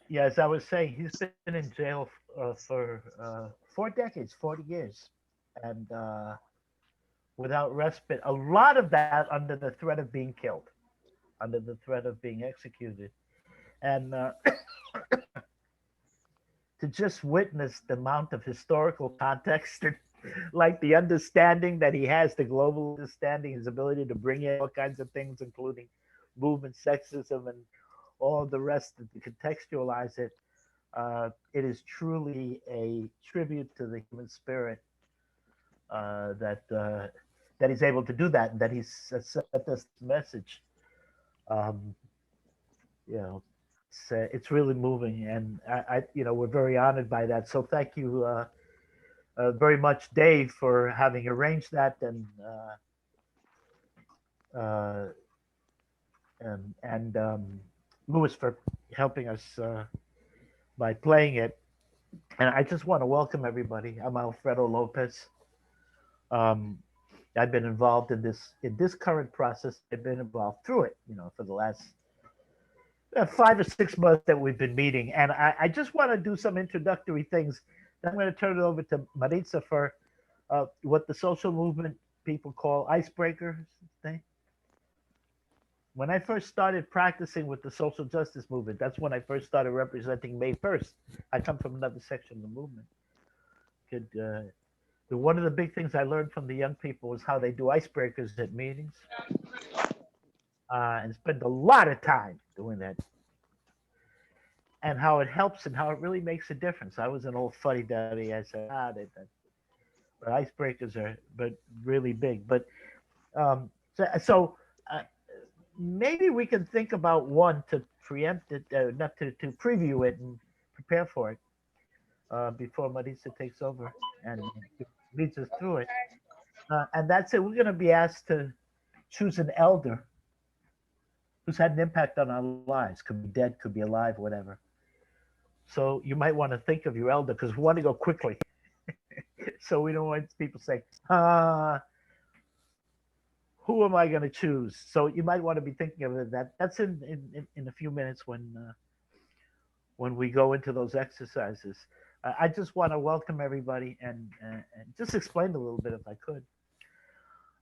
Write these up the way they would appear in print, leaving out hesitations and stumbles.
Yeah, as I was saying, he's been in jail for 4 decades, 40 years, and without respite. A lot of that under the threat of being killed, under the threat of being executed. And to just witness the amount of historical context and like the understanding that he has, the global understanding, his ability to bring in all kinds of things, including movement, sexism, and all the rest, to contextualize it. It is truly a tribute to the human spirit that he's able to do that, and that he's sent us this message. Um, you know, it's really moving, and we're very honored by that. So thank you very much, Dave, for having arranged that, uh, and Louis for helping us by playing it. And I just want to welcome everybody. I'm Alfredo Lopez. Um, I've been involved in this current process. I've been involved through it, for the last 5 or 6 months that we've been meeting. And I just want to do some introductory things. Then I'm going to turn it over to Maritza for what the social movement people call icebreakers. Thing. When I first started practicing with the social justice movement, that's when I first started representing May 1st. I come from another section of the movement. Could One of the big things I learned from the young people was how they do icebreakers at meetings, and spend a lot of time doing that, and how it helps and how it really makes a difference. I was an old fuddy duddy. I said, but icebreakers are but really big. But so maybe we can think about one to preempt it, not to preview it and prepare for it before Marisa takes over and leads us through it. And that's it. We're going to be asked to choose an elder who's had an impact on our lives. Could be dead, could be alive, whatever. So you might want to think of your elder because we want to go quickly. So we don't want people saying, who am I going to choose? So you might want to be thinking of it. That's in a few minutes when we go into those exercises. I just want to welcome everybody and just explain a little bit if I could.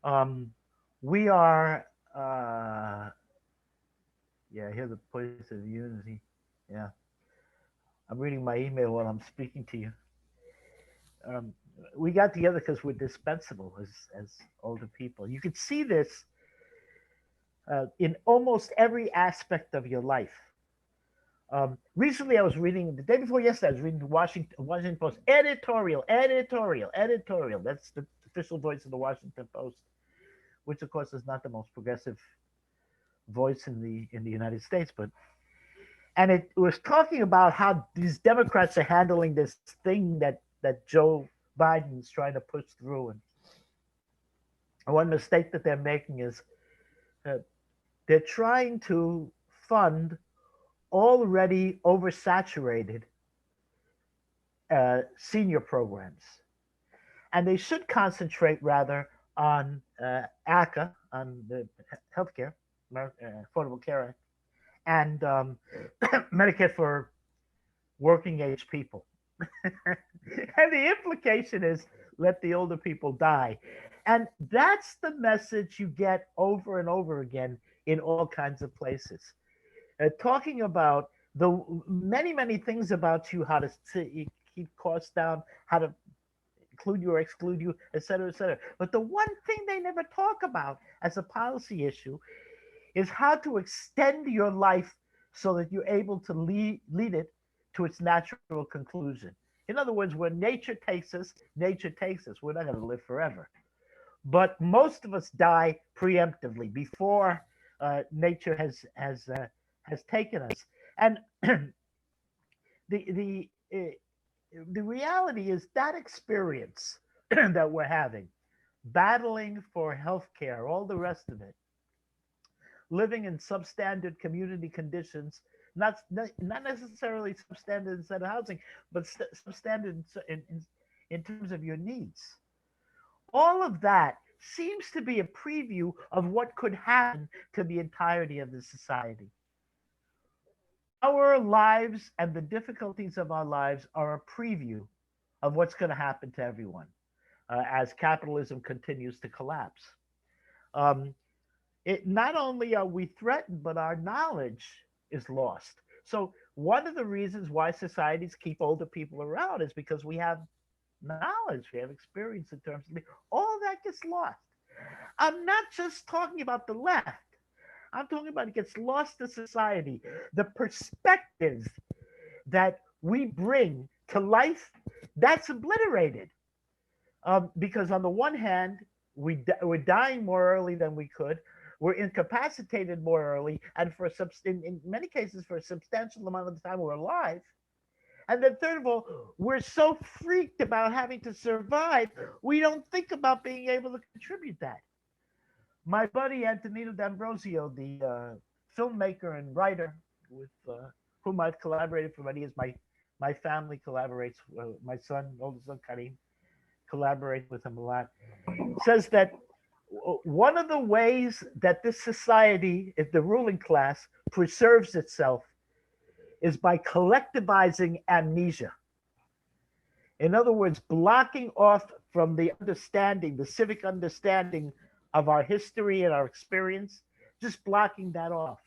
Um, we are, uh, yeah, I hear the voice of unity. Yeah, I'm reading my email while I'm speaking to you. Um, we got together because we're dispensable as older people. You can see this in almost every aspect of your life. Recently, I was reading the day before yesterday. I was reading the Washington Post editorial. That's the official voice of the Washington Post, which of course is not the most progressive voice in the United States, but and it was talking about how these Democrats are handling this thing that Joe Biden's trying to push through, and one mistake that they're making is uh, they're trying to fund already oversaturated senior programs, and they should concentrate rather on ACA, on the healthcare, Affordable Care Act, and Medicare for working age people. And the implication is let the older people die. And that's the message you get over and over again in all kinds of places. Talking about the many things about you, how to keep costs down, how to include you or exclude you, et cetera, et cetera. But the one thing they never talk about as a policy issue is how to extend your life so that you're able to lead it to its natural conclusion. In other words, where nature takes us. We're not going to live forever. But most of us die preemptively before nature has taken us. And the the reality is that experience that we're having, battling for health care, all the rest of it, living in substandard community conditions, not necessarily substandard instead of housing, but substandard in terms of your needs. All of that seems to be a preview of what could happen to the entirety of the society. Our lives and the difficulties of our lives are a preview of what's going to happen to everyone as capitalism continues to collapse. Um, not only are we threatened, but our knowledge is lost. So one of the reasons why societies keep older people around is because we have knowledge, we have experience in terms of all that gets lost. I'm not just talking about the left. I'm talking about it gets lost to society. The perspectives that we bring to life, that's obliterated. Because on the one hand, we're dying more early than we could. We're incapacitated more early, and in many cases, for a substantial amount of the time we're alive. And then, third of all, we're so freaked about having to survive, we don't think about being able to contribute that. My buddy Antonino D'Ambrosio, the filmmaker and writer with whom I've collaborated for many years, my family collaborates. My son, oldest son Karim, collaborates with him a lot. Says that one of the ways that this society, if the ruling class, preserves itself is by collectivizing amnesia. In other words, blocking off from the understanding, the civic understanding of our history and our experience, just blocking that off.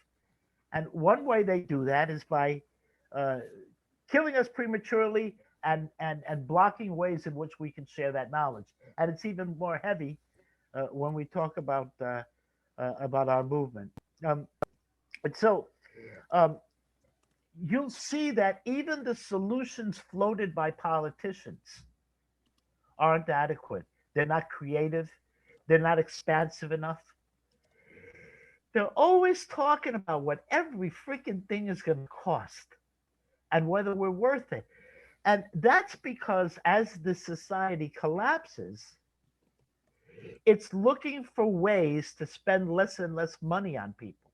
And one way they do that is by uh, killing us prematurely and blocking ways in which we can share that knowledge. And it's even more heavy when we talk about our movement. Um, and so um, you'll see that even the solutions floated by politicians aren't adequate. They're not creative. They're not expansive enough. They're always talking about what every freaking thing is going to cost and whether we're worth it. And that's because as the society collapses, it's looking for ways to spend less and less money on people.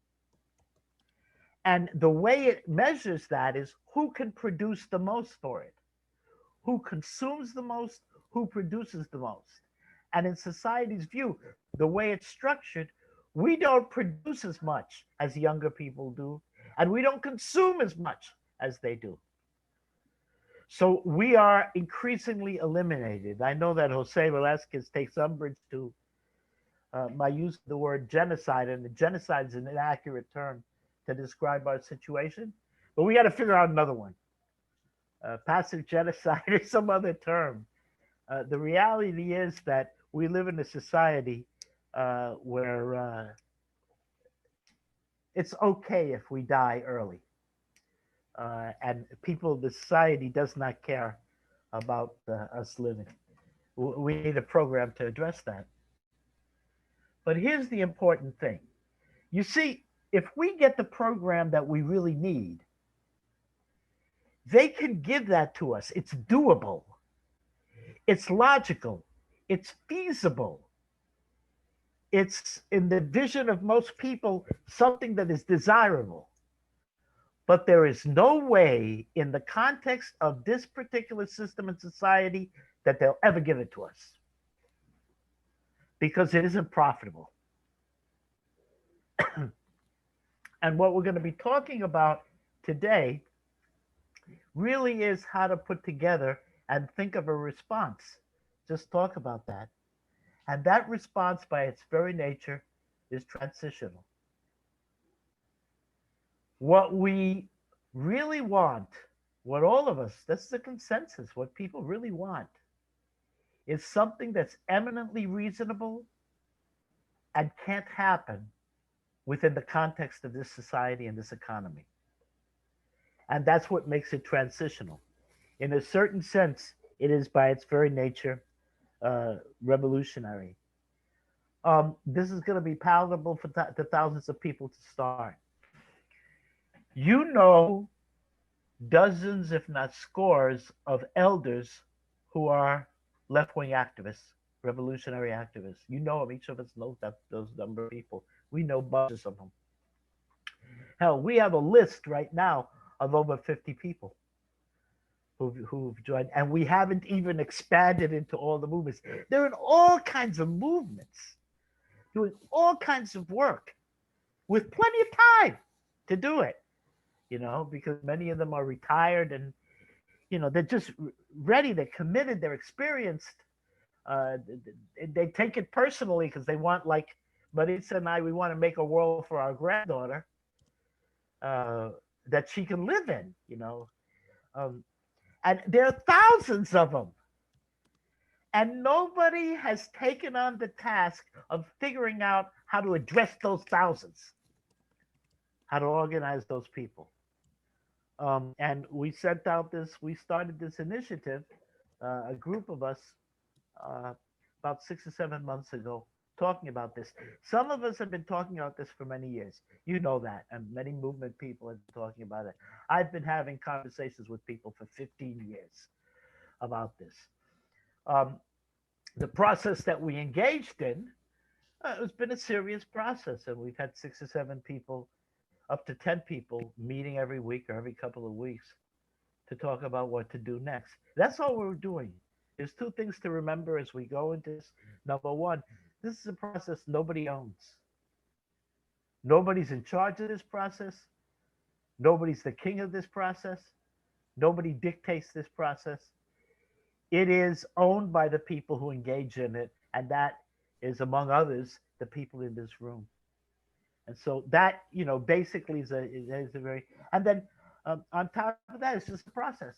And the way it measures that is who can produce the most for it, who consumes the most, who produces the most. And in society's view, the way it's structured, we don't produce as much as younger people do, and we don't consume as much as they do. So we are increasingly eliminated. I know that Jose Velasquez takes umbrage to my use of the word genocide, and the genocide is an inaccurate term to describe our situation, but we got to figure out another one. Passive genocide or some other term. The reality is that we live in a society where it's okay if we die early. And people, the society does not care about us living. We need a program to address that. But here's the important thing. You see, if we get the program that we really need, they can give that to us. It's doable. It's logical. It's feasible. It's in the vision of most people something that is desirable. But there is no way in the context of this particular system and society that they'll ever give it to us because it isn't profitable. And what we're going to be talking about today really is how to put together and think of a response. Just talk about that. And that response, by its very nature, is transitional. What we really want, what all of us, that's the consensus, what people really want, is something that's eminently reasonable and can't happen within the context of this society and this economy. And that's what makes it transitional. In a certain sense, it is by its very nature revolutionary. This is going to be palatable for to thousands of people to start. You know dozens, if not scores, of elders who are left wing activists, revolutionary activists. You know them. Each of us knows that those number of people. We know bunches of them. Hell, we have a list right now of over 50 people who've joined, and we haven't even expanded into all the movements. They're in all kinds of movements, doing all kinds of work with plenty of time to do it. because many of them are retired and, they're just ready, they're committed, they're experienced. Uh, they take it personally because they want, like Marisa and I, we want to make a world for our granddaughter uh, that she can live in. Um, and there are thousands of them. And nobody has taken on the task of figuring out how to address those thousands, how to organize those people. And we started this initiative, a group of us, uh, about 6 or 7 months ago, talking about this. Some of us have been talking about this for many years. You know that, and many movement people have been talking about it. I've been having conversations with people for 15 years about this. Um, the process that we engaged in, it's been a serious process, and we've had 6 or 7 people, up to 10 people, meeting every week or every couple of weeks to talk about what to do next. That's all we're doing. There's two things to remember as we go into this. Number one, this is a process nobody owns. Nobody's in charge of this process. Nobody's the king of this process. Nobody dictates this process. It is owned by the people who engage in it, and that is, among others, the people in this room. And so that, basically is a very, and then on top of that, it's just a process.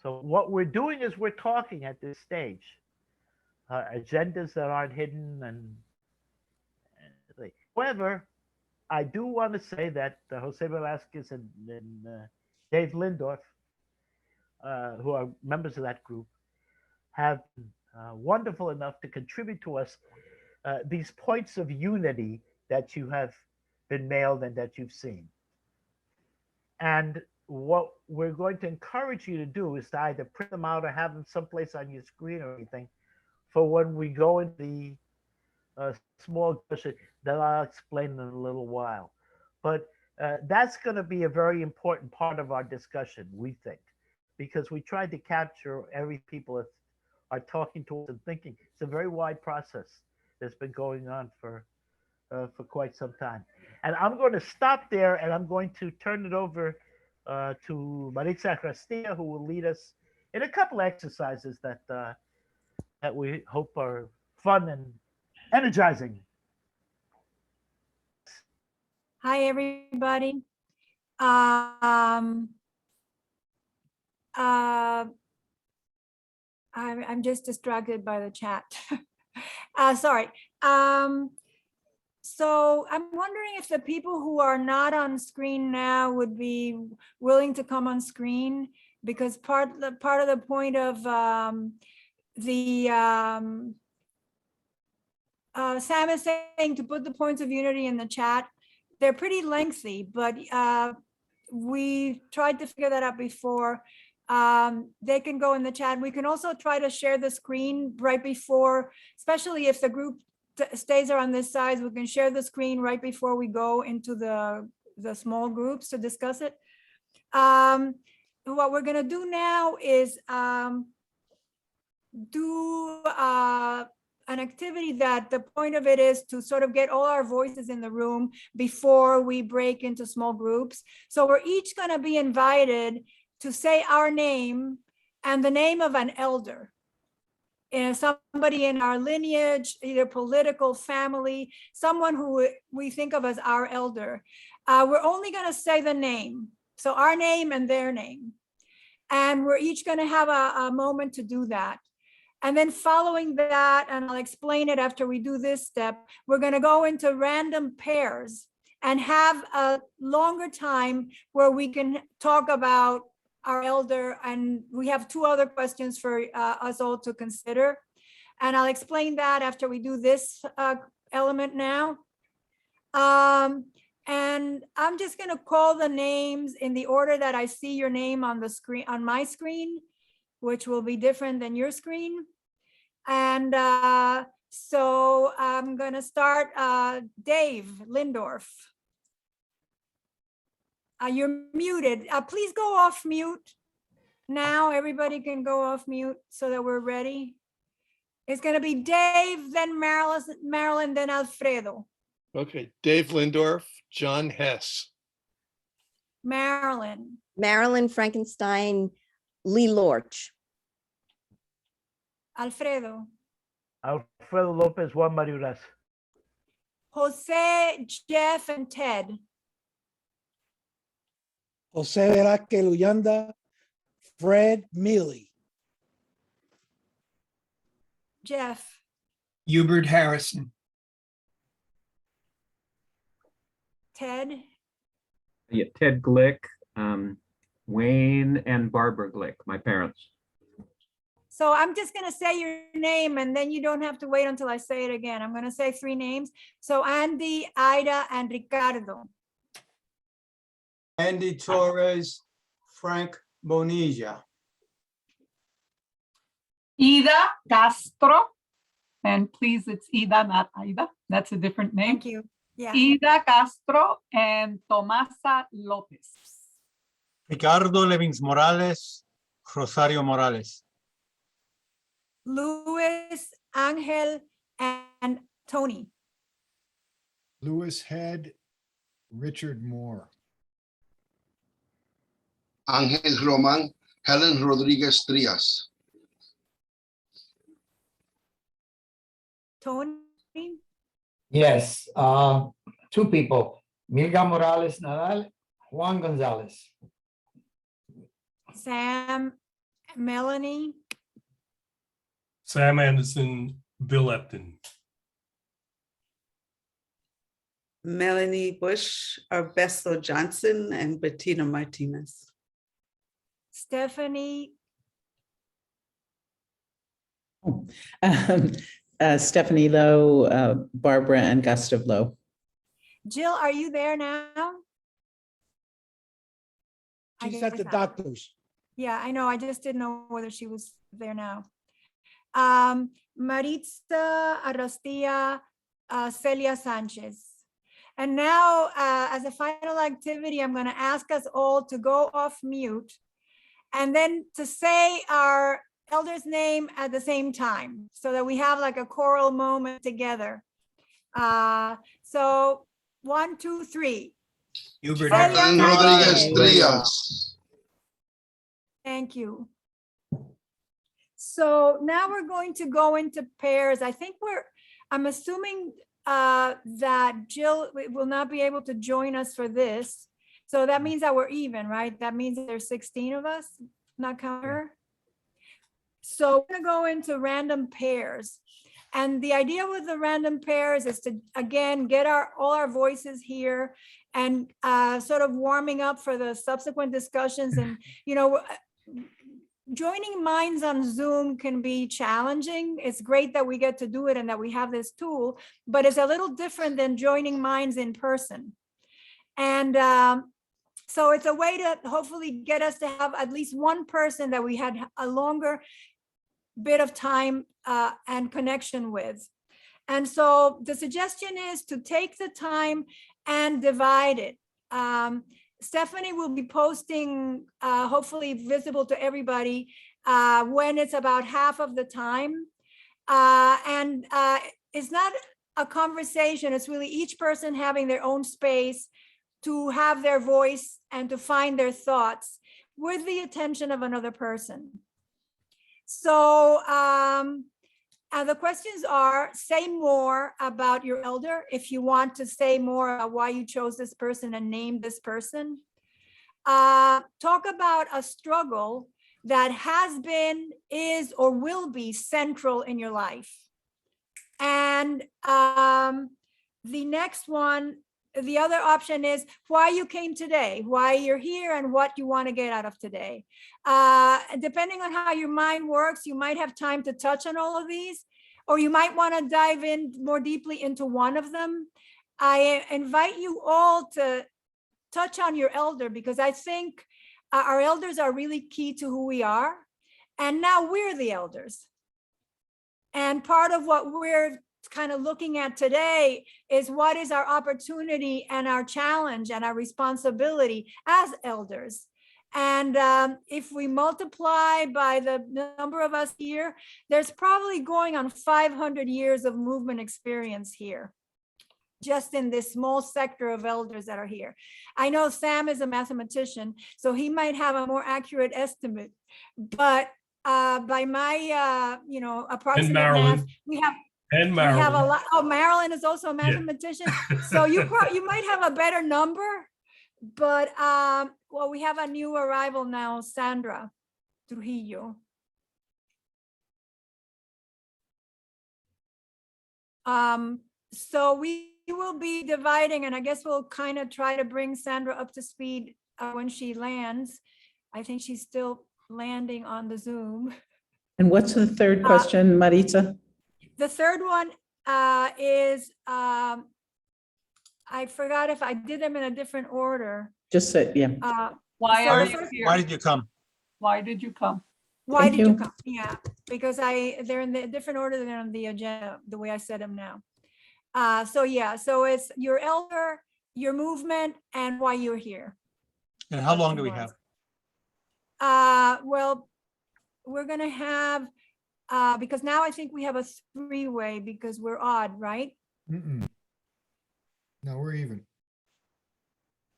So what we're doing is we're talking at this stage, agendas that aren't hidden, however, I do want to say that Jose Velasquez and Dave Lindorf, who are members of that group, have been wonderful enough to contribute to us these points of unity that you have been mailed and that you've seen. And what we're going to encourage you to do is to either print them out or have them someplace on your screen or anything for when we go into the small discussion that I'll explain in a little while. But that's going to be a very important part of our discussion, we think, because we tried to capture every people that are talking to us and thinking. It's a very wide process that's been going on for quite some time. And I'm going to stop there, and I'm going to turn it over to Maritza Castilla, who will lead us in a couple of exercises that we hope are fun and energizing. Yes. Hi, everybody. Um, uh, I'm just distracted by the chat. Sorry. So I'm wondering if the people who are not on screen now would be willing to come on screen, because part of the point of the Sam is saying to put the points of unity in the chat. They're pretty lengthy, but we tried to figure that out before. They can go in the chat. We can also try to share the screen right before, especially if the group stays on this size, we can share the screen right before we go into the small groups to discuss it. What we're gonna do now is do an activity that the point of it is to sort of get all our voices in the room before we break into small groups. So we're each going to be invited to say our name and the name of an elder. And somebody in our lineage, either political, family, someone who we think of as our elder. We're only going to say the name. So our name and their name. And we're each going to have a moment to do that. And then following that, and I'll explain it after we do this step, we're going to go into random pairs and have a longer time where we can talk about our elder. And we have two other questions for us all to consider. And I'll explain that after we do this element now. And I'm just going to call the names in the order that I see your name on the screen, on my screen, which will be different than your screen. And so I'm going to start, Dave Lindorf. You're muted. Please go off mute. Now everybody can go off mute so that we're ready. It's going to be Dave, then Marilyn, then Alfredo. Okay, Dave Lindorf, John Hess. Marilyn. Marilyn Frankenstein Lee Lorch. Alfredo. Alfredo Lopez Juan Mariuras. Jose, Jeff, and Ted. Jose Veraque Luyanda, Fred Mealy. Jeff. Hubert Harrison. Ted. Yeah, Ted Glick, Wayne and Barbara Glick, my parents. So I'm just going to say your name and then you don't have to wait until I say it again. I'm going to say 3 names. So Andy, Ida, and Ricardo. Andy Torres, Frank Bonilla. Ida Castro. And please, it's Ida, not Ida. That's a different name. Thank you. Yeah. Ida Castro and Tomasa Lopez. Ricardo Levins Morales, Rosario Morales. Luis, Angel, and Tony. Lewis Head, Richard Moore. Ángel Román, Helen Rodriguez Trias. Tony. Yes, 2 people, Milga Morales Nadal, Juan Gonzalez. Sam, Melanie. Sam Anderson, Bill Epton. Melanie Bush, Arbesto Johnson, and Bettina Martinez. Stephanie. Stephanie Lowe, Barbara and Gustav Lowe. Jill, are you there now? She's at the doctor's. Yeah, I know. I just didn't know whether she was there now. Maritza Arrastia, Celia Sanchez. And now, as a final activity, I'm going to ask us all to go off mute and then to say our elder's name at the same time so that we have like a choral moment together. So 1, 2, 3. Hubert Helen Rodriguez Trias. Thank you. So now we're going to go into pairs. I think I'm assuming that Jill will not be able to join us for this. So that means that we're even, right? That means there's 16 of us, not count her. So we're gonna go into random pairs. And the idea with the random pairs is to, again, get all our voices here and sort of warming up for the subsequent discussions. And, you know, joining minds on Zoom can be challenging. It's great that we get to do it and that we have this tool, but it's a little different than joining minds in person. And so it's a way to hopefully get us to have at least one person that we had a longer bit of time and connection with. And so the suggestion is to take the time and divide it. Stephanie will be posting, hopefully visible to everybody, when it's about half of the time. And it's not a conversation, it's really each person having their own space to have their voice and to find their thoughts with the attention of another person. So the questions are, say more about your elder if you want to say more about why you chose this person and name this person. Talk about a struggle that has been, is, or will be central in your life. And the next one, the other option is why you came today, why you're here, and what you want to get out of today. Depending on how your mind works, you might have time to touch on all of these, or you might want to dive in more deeply into one of them. I invite you all to touch on your elder, because I think our elders are really key to who we are. And now we're the elders. And part of what we're kind of looking at today is what is our opportunity and our challenge and our responsibility as elders. And if we multiply by the number of us here, there's probably going on 500 years of movement experience here. just in this small sector of elders that are here. I know Sam is a mathematician, so he might have a more accurate estimate, but by my, approximate math, Marilyn. we have And we have a Marilyn. lot. Oh, Marilyn is also a mathematician. So you might have a better number, but well, we have a new arrival now, Sandra Trujillo. So we will be dividing, and I guess we'll kind of try to bring Sandra up to speed when she lands. I think she's still landing on the Zoom. And what's the third question, Maritza? The third one is, I forgot if I did them in a different order. Just say, yeah. Why So are the you first- here? Why did you come? Why did you come? Why Thank did you you. come? Yeah, because they're in the different order than on the agenda, the way I said them now. So yeah, so it's your elder, your movement, and why you're here. And how long do we have? Well, we're gonna have, because now I think we have a three-way because we're odd, right? Mm-mm. No, we're even.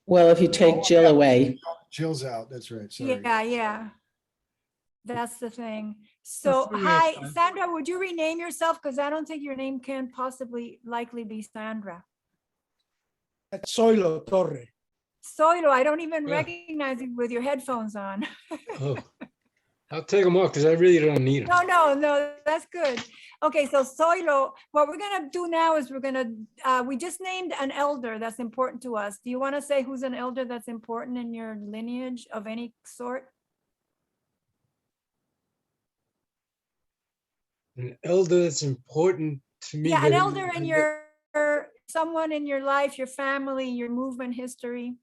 Well, if you take Jill away, Jill's out. That's right. Sorry. Yeah. That's the thing. So, hi, Sandra, would you rename yourself? Because I don't think your name can possibly likely be Sandra. That's Zoilo Torre. Soilo, I don't even Yeah. recognize you with your headphones on. Oh, I'll take them off because I really don't need them. No, that's good. Okay, so Soilo, what we're gonna do now is we just named an elder that's important to us. Do you want to say who's an elder that's important in your lineage of any sort? An elder that's important to me. Yeah, an that- elder in someone in your life, your family, your movement history.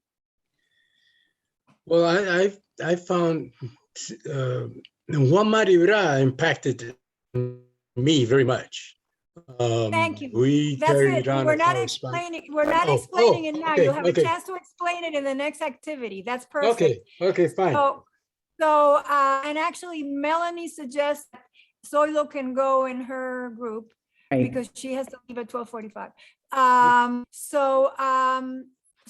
Well, I found Juan Maribra impacted me very much. Thank you. We That's carried it. on We're a not correspondence. explaining, we're not Oh, explaining it now. okay, You'll have okay. a chance to explain it in the next activity. That's perfect. Okay, fine. So, and actually Melanie suggests that Zoilo can go in her group right? because she has to leave at 12:45.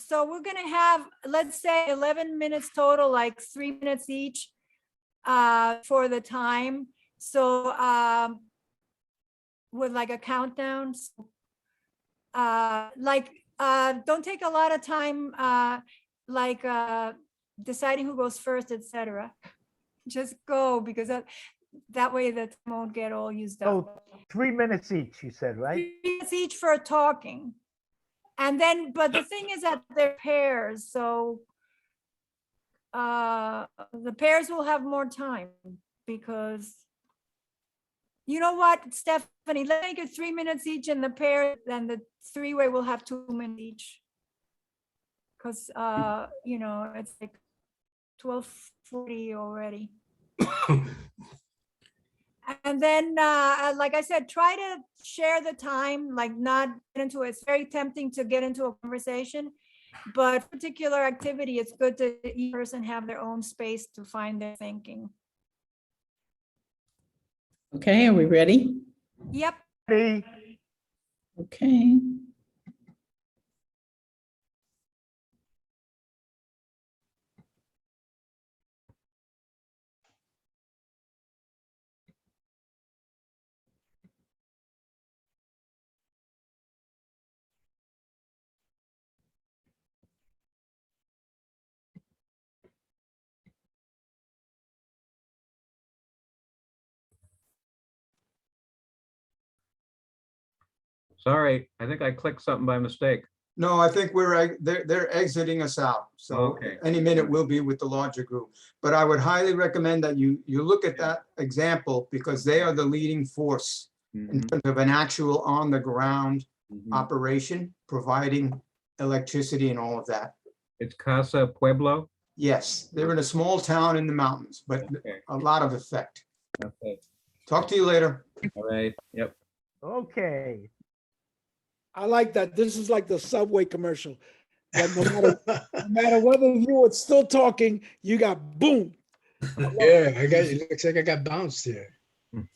So we're gonna have, let's say 11 minutes total, like 3 minutes each for the time. So with like a countdown. Don't take a lot of time deciding who goes first, etc. Just go, because that way the time won't get all used up. Oh, 3 minutes each, you said, right? 3 minutes each for talking. And then, but the thing is that they're pairs, so the pairs will have more time because, you know what, Stephanie, let's make it 3 minutes each in the pair, then the three-way will have 2 minutes each. Because, it's like 12:40 already. And then, like I said, try to share the time, like not get into it. It's very tempting to get into a conversation, but particular activity, it's good to each person have their own space to find their thinking. Okay, are we ready? Yep. Okay. Sorry, I think I clicked something by mistake. No, I think they're exiting us out. So Okay. any minute we'll be with the larger group. But I would highly recommend that you look at that example because they are the leading force in terms of an actual on the ground operation, providing electricity and all of that. It's Casa Pueblo? Yes, they're in a small town in the mountains, but a lot of effect. Okay. Talk to you later. All right, yep. Okay. I like that. This is like the Subway commercial. That no matter whether you were still talking, you got boom. Yeah, it looks like I got bounced here.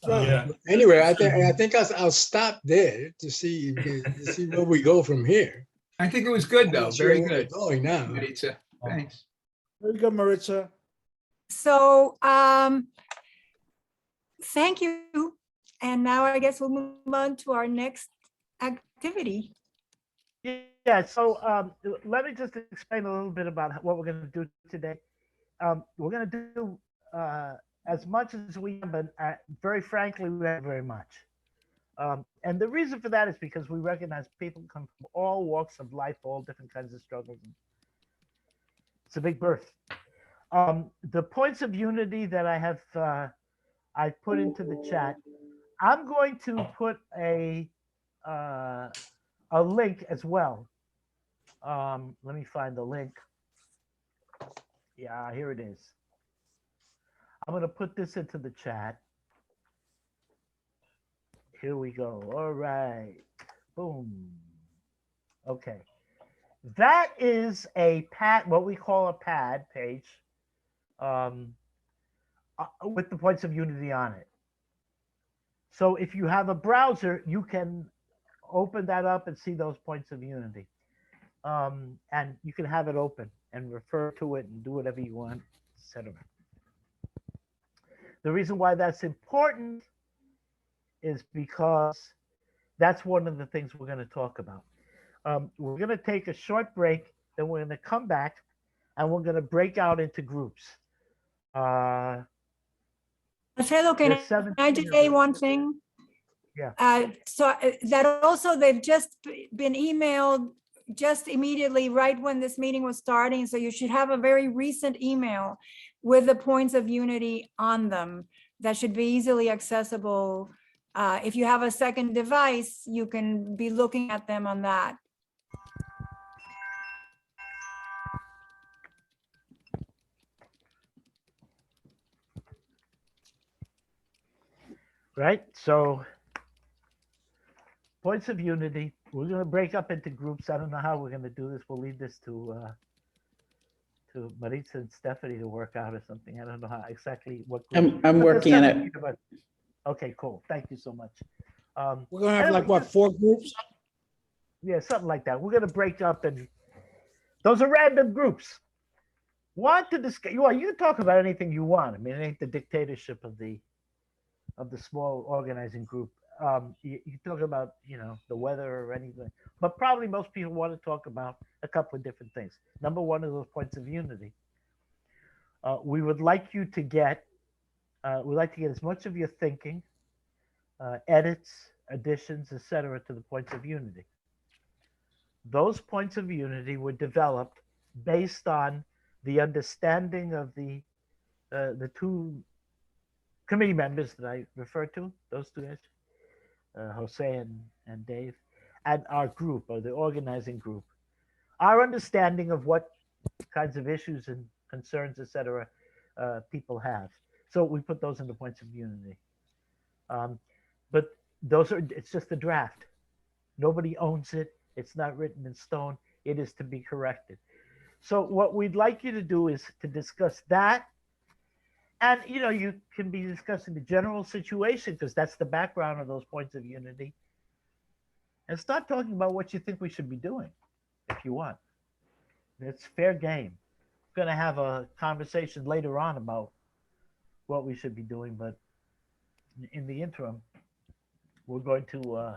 So, Yeah. anyway, I think I'll stop there to see where we go from here. I think it was good, I'm though. not sure Very where we're good. going now. Maritza, thanks. Very good, Maritza. So thank you. And now I guess we'll move on to our next activity. Yeah, so let me just explain a little bit about what we're going to do today. We're going to do as much as we can, but very frankly, we have very much. And the reason for that is because we recognize people come from all walks of life, all different kinds of struggles. It's a big birth. The points of unity that I have I put into the chat. I'm going to put a link as well. Let me find the link. Yeah, here it is. I'm going to put this into the chat. Here we go. All right. Boom. Okay. That is a pad, what we call a pad page, with the points of unity on it. So if you have a browser, you can open that up and see those points of unity. And you can have it open and refer to it and do whatever you want, etc. The reason why that's important is because that's one of the things we're going to talk about. We're going to take a short break, then we're going to come back, and we're going to break out into groups. Alfredo, can I just say one thing? Yeah. So that also they've just been emailed just immediately right when this meeting was starting. So you should have a very recent email with the points of unity on them that should be easily accessible. If you have a second device, you can be looking at them on that. Right? So points of unity. We're going to break up into groups. I don't know how we're going to do this. We'll leave this to Maritza and Stephanie to work out or something. I don't know how exactly what group. I'm working on it. Okay, cool. Thank you so much. We're going to have like what, 4 groups? Yeah, something like that. We're going to break up, and those are random groups. Want to discuss? Well, you can talk about anything you want. I mean, it ain't the dictatorship of the small organizing group. You can talk about, the weather or anything, but probably most people want to talk about a couple of different things. Number one of those points of unity. We would like you to get, we'd like to get as much of your thinking, edits, additions, etc., to the points of unity. Those points of unity were developed based on the understanding of the 2 committee members that I referred to, those 2 guys, Jose and Dave, and our group, or the organizing group. Our understanding of what kinds of issues and concerns, etc., people have. So we put those into points of unity. But it's just a draft. Nobody owns it. It's not written in stone. It is to be corrected. So what we'd like you to do is to discuss that. And, you can be discussing the general situation because that's the background of those points of unity. And start talking about what you think we should be doing, if you want. It's fair game. We're going to have a conversation later on about what we should be doing, but in the interim, we're going to,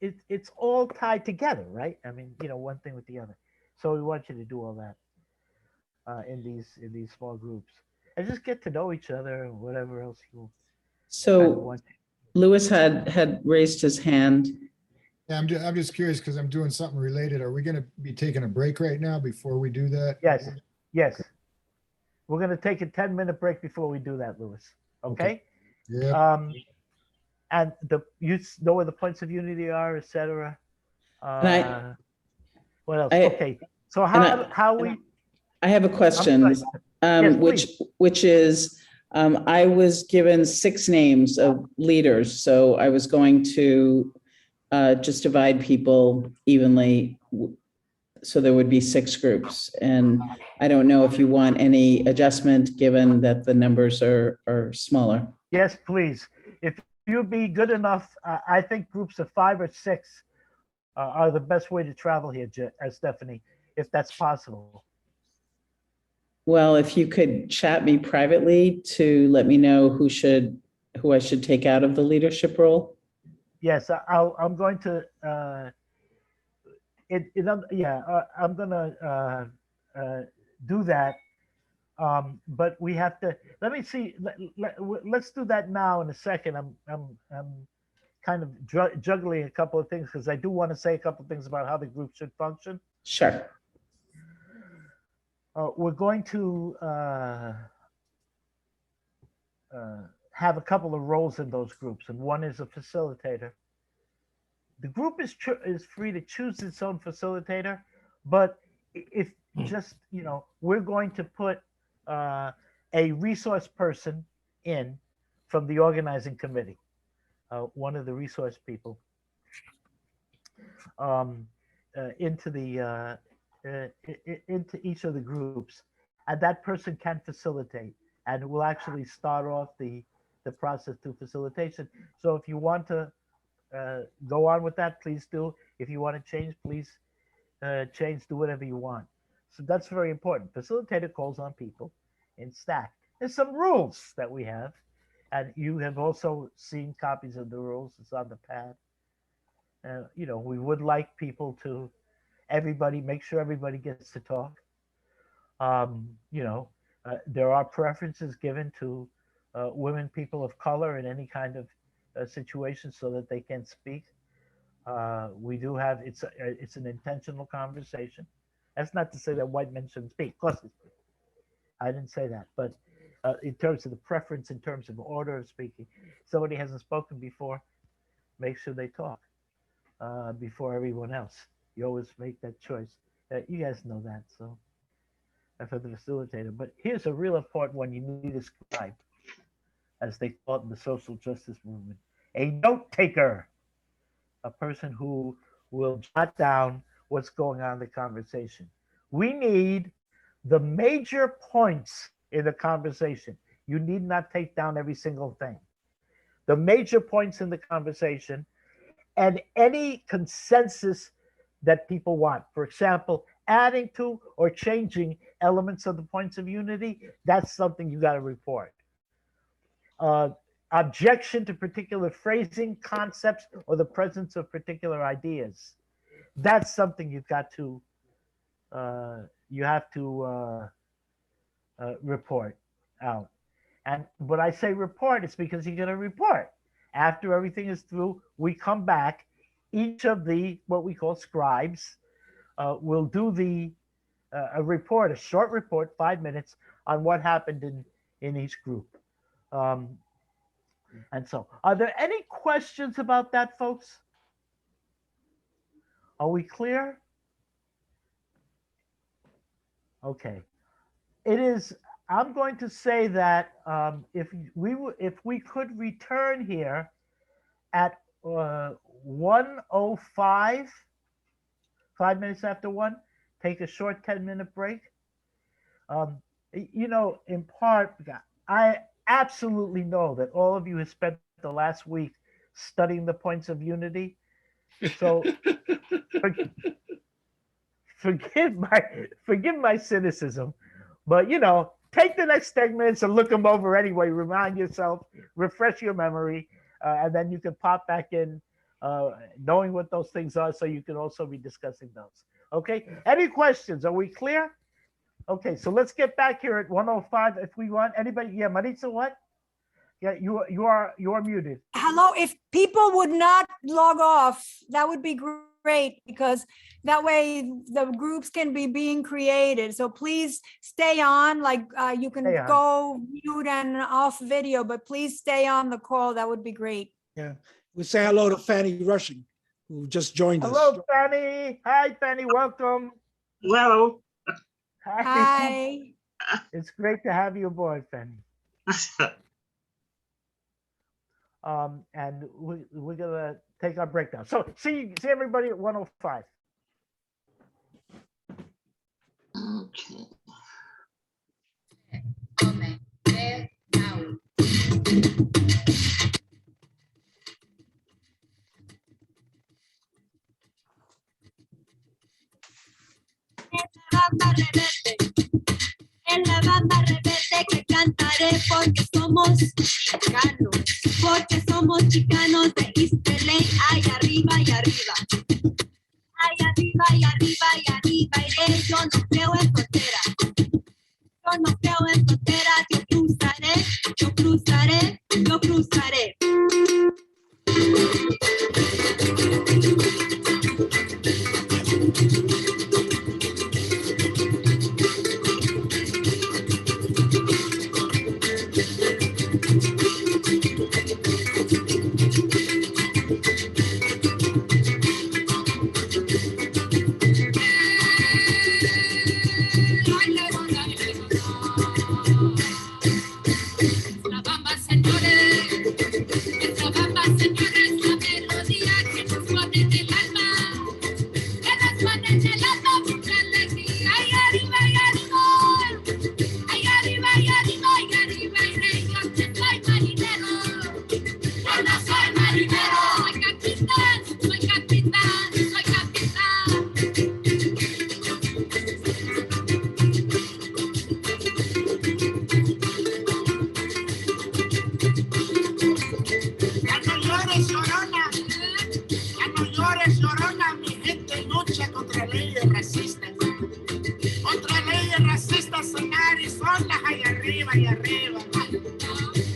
it's all tied together, right? I mean, one thing with the other. So we want you to do all that in these small groups, and just get to know each other and whatever else you. So Louis had raised his hand. Yeah, I'm just curious because I'm doing something related. Are we going to be taking a break right now before we do that? Yes. We're going to take a 10-minute break before we do that, Louis. Okay? Yeah. And you know where the points of unity are, etc. What else? Okay. So how we? I have a question, which is, I was given 6 names of leaders, so I was going to just divide people evenly So there would be 6 groups. And I don't know if you want any adjustment, given that the numbers are smaller. Yes, please. If you'd be good enough, I think groups of 5 or 6 are the best way to travel here, Stephanie, if that's possible. Well, if you could chat me privately to let me know who I should take out of the leadership role. Yes, I'm going to. I'm gonna do that. But we have to. Let me see. Let's do that now in a second. I'm kind of juggling a couple of things because I do want to say a couple of things about how the group should function. Sure. We're going to have a couple of roles in those groups, and one is a facilitator. The group is free to choose its own facilitator, but if just, we're going to put a resource person in from the organizing committee, one of the resource people, into each of the groups, and that person can facilitate, and will actually start off the process through facilitation. So if you want to go on with that, please do. If you want to change, please change, do whatever you want. So that's very important. Facilitator calls on people in stack. There's some rules that we have, and you have also seen copies of the rules. It's on the pad. We would like people to, make sure everybody gets to talk. There are preferences given to women, people of color in any kind of situation so that they can speak. We do have, it's an intentional conversation. That's not to say that white men shouldn't speak. Of course they speak. I didn't say that. But in terms of the preference, in terms of order of speaking, somebody hasn't spoken before, make sure they talk before everyone else. You always make that choice. You guys know that, so for the facilitator. But here's a real important one you need to scribe, as they call it in the social justice movement. A note taker, a person who will jot down what's going on in the conversation. We need the major points in the conversation. You need not take down every single thing. The major points in the conversation and any consensus that people want. For example, adding to or changing elements of the points of unity, that's something you got to report. Objection to particular phrasing, concepts, or the presence of particular ideas. That's something you've got to, you have to report out. And when I say report, it's because you're going to report. After everything is through, we come back. Each of the, what we call scribes, will do a report, a short report, 5 minutes, on what happened in each group. And so, are there any questions about that, folks? Are we clear? Okay. I'm going to say that if we could return here at 1:05, 5 minutes after 1, take a short 10-minute break. In part, I absolutely know that all of you have spent the last week studying the points of unity. So forgive my cynicism, but take the next 10 minutes and look them over anyway. Remind yourself, refresh your memory, and then you can pop back in knowing what those things are, so you can also be discussing those. Okay, any questions? Are we clear? Okay, so let's get back here at 1:05 if we want. Anybody? Yeah, Maritza, what? Yeah, you are muted. Hello, if people would not log off, that would be great, because that way the groups can be being created. So please stay on, you can go mute and off video, but please stay on the call. That would be great. Yeah, we say hello to Fanny Rushing, who just joined us. Hello, Fanny. Hi, Fanny. Welcome. Hello. Hi. It's great to have you aboard, Fanny. And we're gonna take our break now. So see everybody at 1:05. Banda rebelde, en la banda rebelde que cantaré porque somos chicanos, de East LA, ay arriba y arriba. Ay arriba y arriba y arriba iré, yo no creo en frontera. Yo no creo en frontera, yo cruzaré, yo cruzaré, yo cruzaré. La bamba, señores, la bamba, señores, la melodía que nos pone en el alma, que nos pone en el alma mucha alegría. Ay arriba, ay arriba, ay arriba, ay arriba, ay arriba, y rey, yo que soy marinero, yo no soy marinero, soy capitán, soy capitán, soy capitán. Ya no llores, llorona. Ya no llores, llorona. Mi gente lucha contra leyes racistas. Contra leyes racistas en Arizona. Ahí arriba, ahí arriba.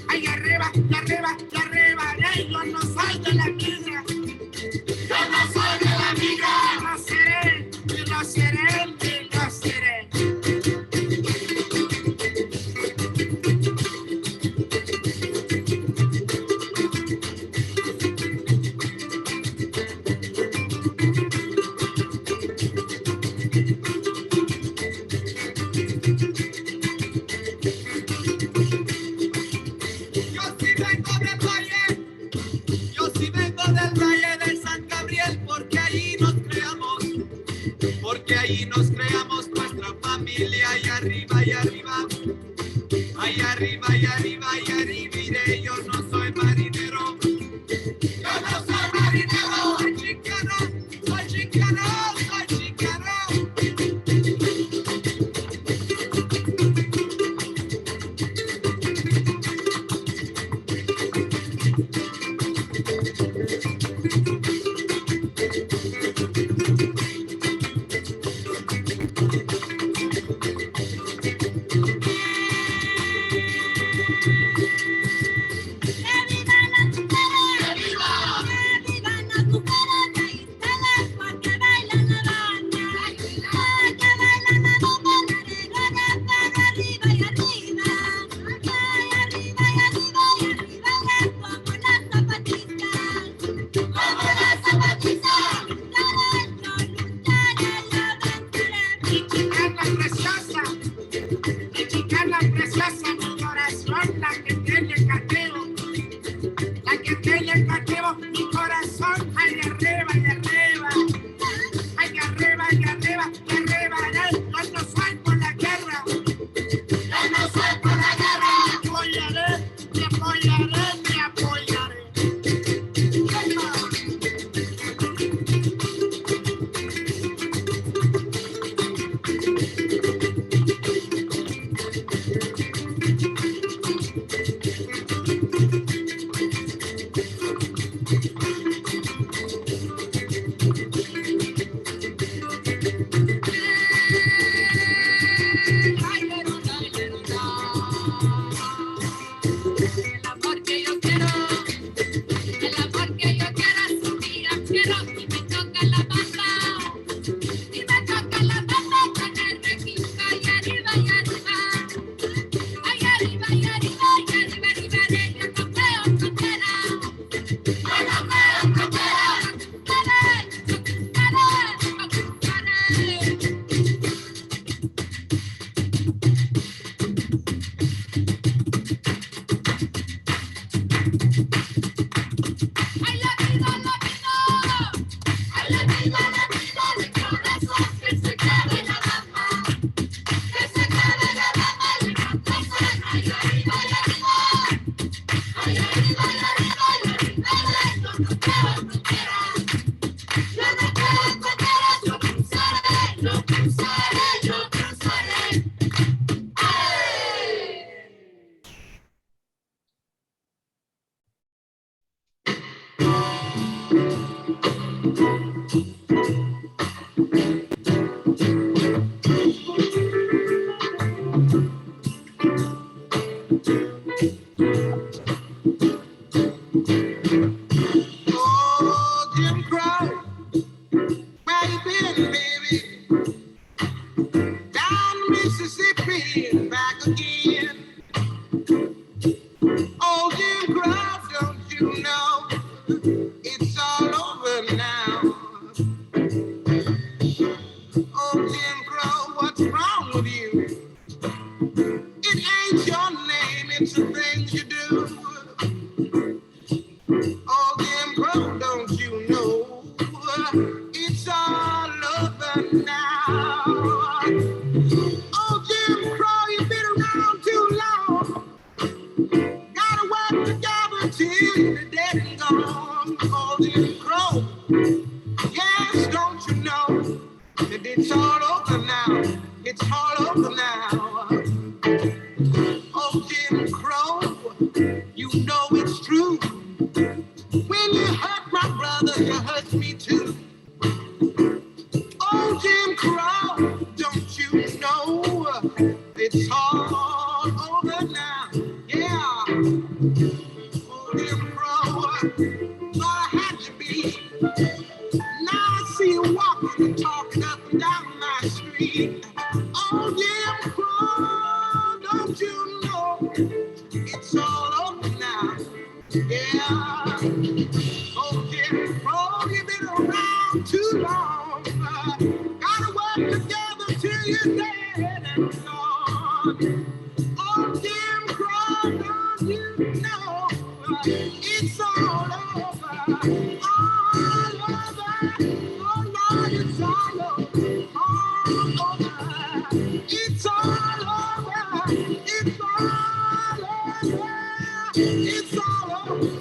Ahí arriba, y arriba, y arriba. Ey, yo no soy de la migra. Yo no soy de la migra. Y lo seré, y lo seré, y lo seré. Yo sí vengo del valle, yo sí vengo del valle de San Gabriel, porque allí nos creamos nuestra familia, y arriba, y arriba, ahí arriba, y arriba, y arriba, iré, yo no soy marinero, yo no soy marinero, soy chicano, soy chicano, soy chicano. cruzaré, yo cruzaré. ¡Ay! Oh, Jim Crow, where you been, baby? Down Mississippi and back again. Oh, Jim Crow, don't you know it's all over now? Oh, Jim Crow, what's wrong with you? It ain't your name, it's the things you do. Oh, Jim Crow, don't you know it's all over now? Oh, Jim Crow, you've been around too long. Gotta work together till you're dead and gone. Oh, Jim Crow, yes, don't you know that it's all over now? It's all over now. Oh, Jim Crow, you know it's true. When you hurt my brother, you hurt me too. Oh, Jim Crow, don't you know it's all over now? Yeah. Oh, Jim Crow, thought I had to be. Now I see you walking and talking up and down my street. Oh, Jim Crow, don't you know it's all over now? Yeah. Oh, Jim Crow, you've been around too long. Gotta work together till you're dead and gone. Oh, Jim Crow, don't you know it's all over, all over. Oh, Lord, it's all over, all over. It's all over, it's all over, it's all over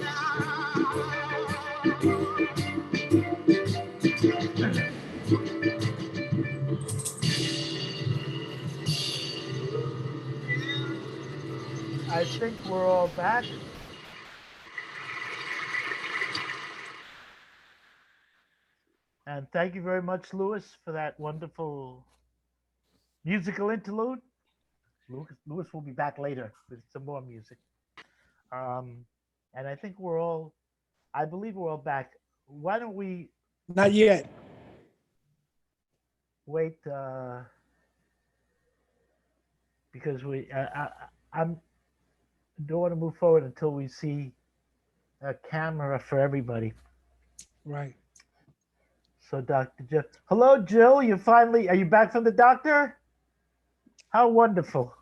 I think we're all back. And thank you very much, Louis, for that wonderful musical interlude. Louis will be back later with some more music. And I think I believe we're all back. Why don't we Not yet. wait? Because I'm don't want to move forward until we see a camera for everybody. Right. So, Dr. Jill. Hello, Jill. Are you back from the doctor? How wonderful.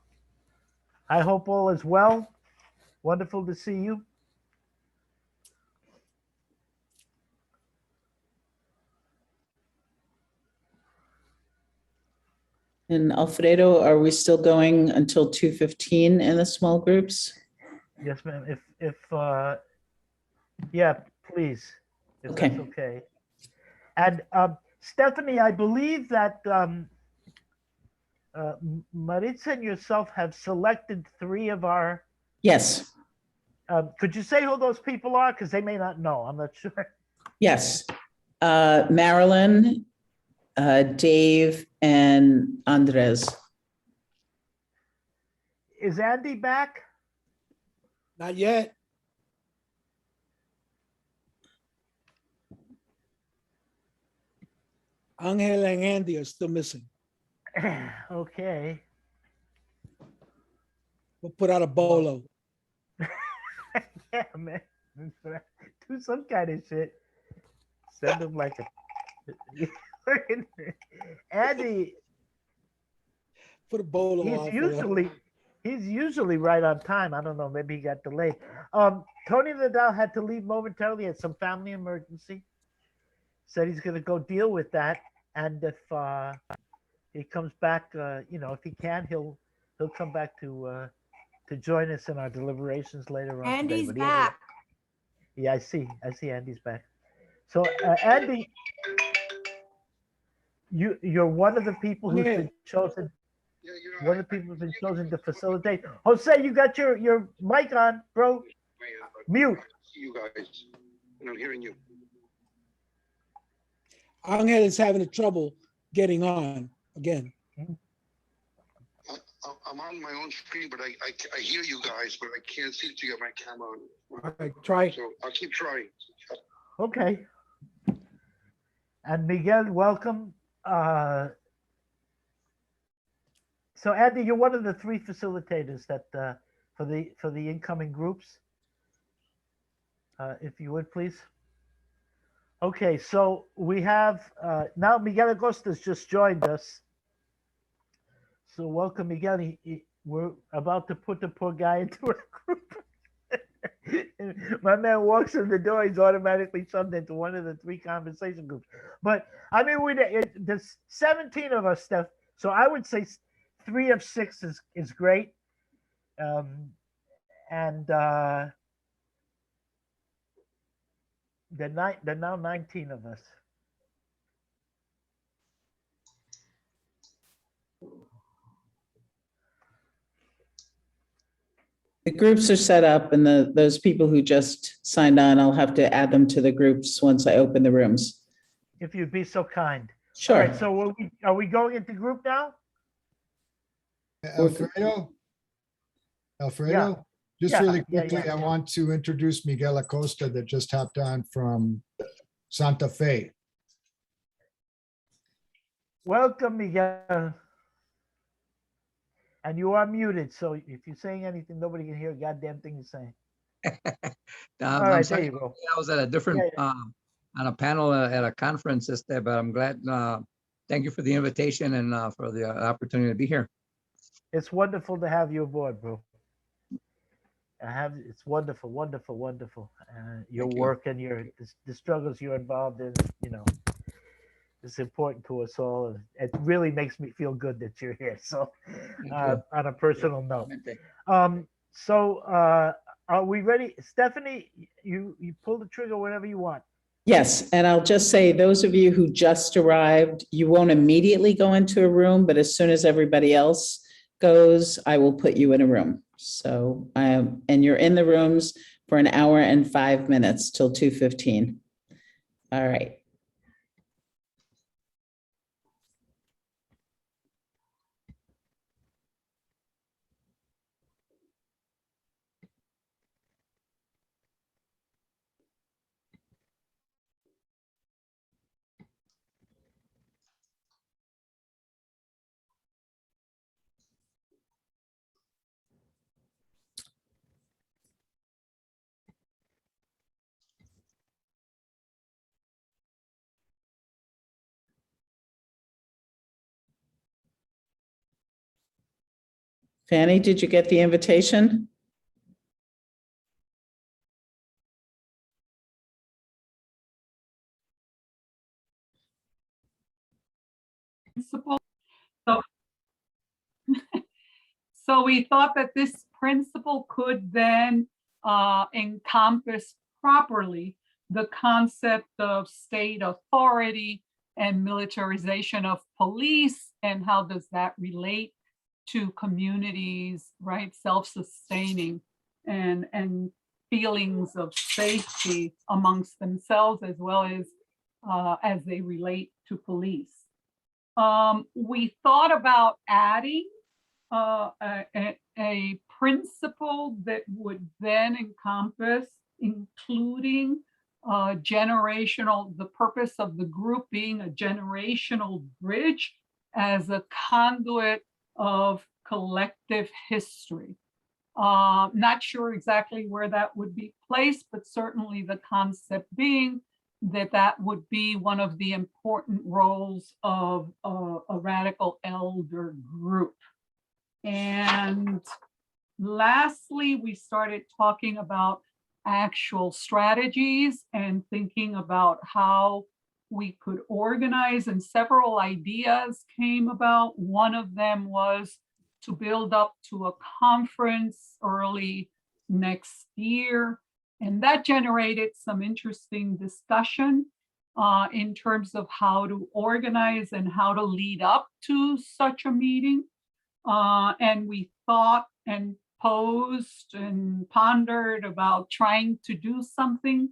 I hope all is well. Wonderful to see you. And Alfredo, are we still going until 2:15 in the small groups? Yes, ma'am. Yeah, please, if Okay. that's okay. And Stephanie, I believe that Maritza and yourself have selected 3 of our. Yes, Could you say who those people are? Because they may not know. I'm not sure. yes. Marilyn, Dave, and Andres. Is Andy back? Not yet. Angel and Andy are still missing. Okay. We'll put out a bolo. Yeah, man. Do some kind of shit. Send them like a. Andy. Put a bolo out. He's usually right on time. I don't know. Maybe he got delayed. Tony Nadal had to leave momentarily at some family emergency. Said he's going to go deal with that, and if he comes back, if he can, he'll come back to join us in our deliberations later on. Andy's today. back. Yeah, I see Andy's back. So Andy, you're one of the people who's Yeah. been chosen. One of the people who's been chosen to facilitate. Jose, you got your mic on, bro. Mute. See you guys, and I'm hearing you. Angel is having trouble getting on again. I'm on my own screen, but I hear you guys, but I can't see to get my camera on. All right, try. So I'll keep trying. Okay. And Miguel, welcome. So Andy, you're one of the three facilitators that for the incoming groups. If you would please. Okay, so we have now Miguel Acosta's just joined us. So welcome, Miguel. We're about to put the poor guy into a group. My man walks in the door, he's automatically shoved into one of the three conversation groups. But I mean, there's 17 of us, Steph. So I would say 3 of 6 is great. And there are now 19 of us. The groups are set up, and those people who just signed on, I'll have to add them to the groups once I open the rooms. If you'd be so kind. Sure. All right, so are we going into group now? Alfredo? Alfredo? Just Yeah, really yeah, quickly, yeah. I want to introduce Miguel Acosta that just hopped on from Santa Fe. Welcome, Miguel. And you are muted, so if you're saying anything, nobody can hear a goddamn thing you're saying. All right, there you go. I was at a different, Yeah, on a panel at a conference, but I'm glad, thank you for the invitation and for the opportunity to be here. It's wonderful to have you aboard, bro. It's wonderful, wonderful, wonderful. Your Thank you. work and the struggles you're involved in, it's important to us all. And it really makes me feel good that you're here. So, on a personal note. So, are we ready? Stephanie, you pull the trigger whenever you want. Yes, and I'll just say, those of you who just arrived, you won't immediately go into a room, but as soon as everybody else goes, I will put you in a room. So, and you're in the rooms for an hour and 5 minutes till 2:15. All right. Fanny, did you get the invitation? Principle. So, so we thought that this principle could then encompass properly the concept of state authority and militarization of police, and how does that relate to communities, right? Self-sustaining and feelings of safety amongst themselves, as well as they relate to police. We thought about adding a principle that would then encompass including the purpose of the group being a generational bridge as a conduit of collective history. Not sure exactly where that would be placed, but certainly the concept being that would be one of the important roles of a radical elder group. And lastly, we started talking about actual strategies and thinking about how we could organize, and several ideas came about. One of them was to build up to a conference early next year. And that generated some interesting discussion. in terms of how to organize and how to lead up to such a meeting. And we thought and posed and pondered about trying to do something,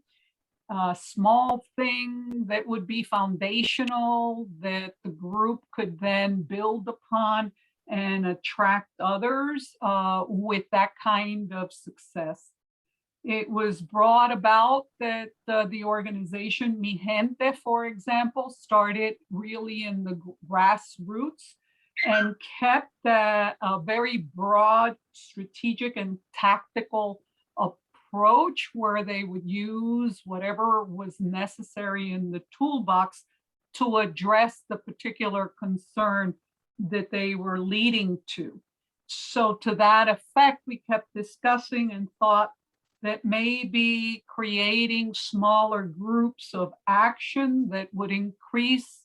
a small thing that would be foundational, that the group could then build upon and attract others with that kind of success. It was brought about that the organization Mi Gente, for example, started really in the grassroots and kept a very broad strategic and tactical approach where they would use whatever was necessary in the toolbox to address the particular concern that they were leading to. So to that effect, we kept discussing and thought that maybe creating smaller groups of action that would increase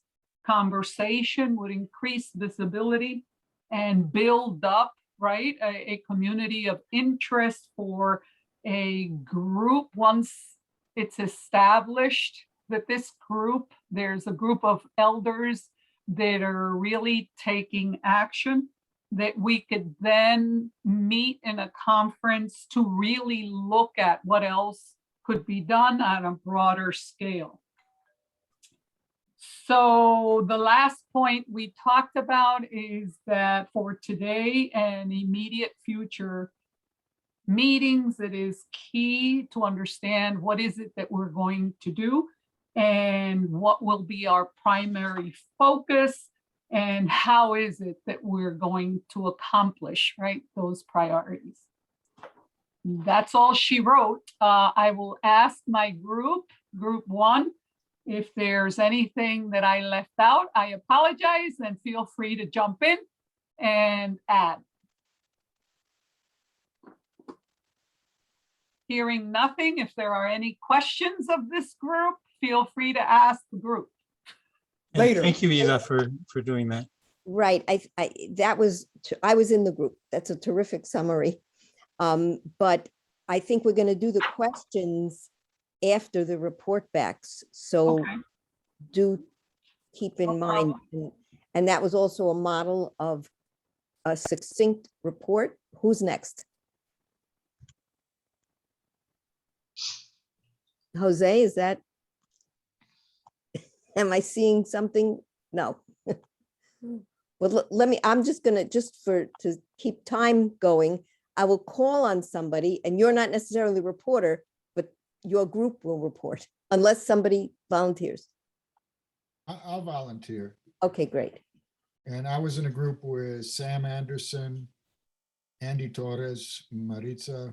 conversation, would increase visibility and build up, right, a community of interest for a group. Once it's established that this group, there's a group of elders that are really taking action, that we could then meet in a conference to really look at what else could be done on a broader scale. So the last point we talked about is that for today and immediate future meetings, it is key to understand what is it that we're going to do and what will be our primary focus and how is it that we're going to accomplish, right, those priorities. That's all she wrote. I will ask my group one, if there's anything that I left out, I apologize and feel free to jump in and add. Hearing nothing, if there are any questions of this group, feel free to ask the group. And thank you, Eva, for doing that. Right. I was in the group. That's a terrific summary. But I think we're going to do the questions after the report backs. So Okay. do keep in mind, and that was also a model of a succinct report. Who's next? Jose, is that? Am I seeing something? No. Well, let me, I'm just gonna, to keep time going, I will call on somebody, and you're not necessarily a reporter, but your group will report, unless somebody volunteers. I'll volunteer. Okay, great. And I was in a group with Sam Anderson, Andy Torres, Maritza,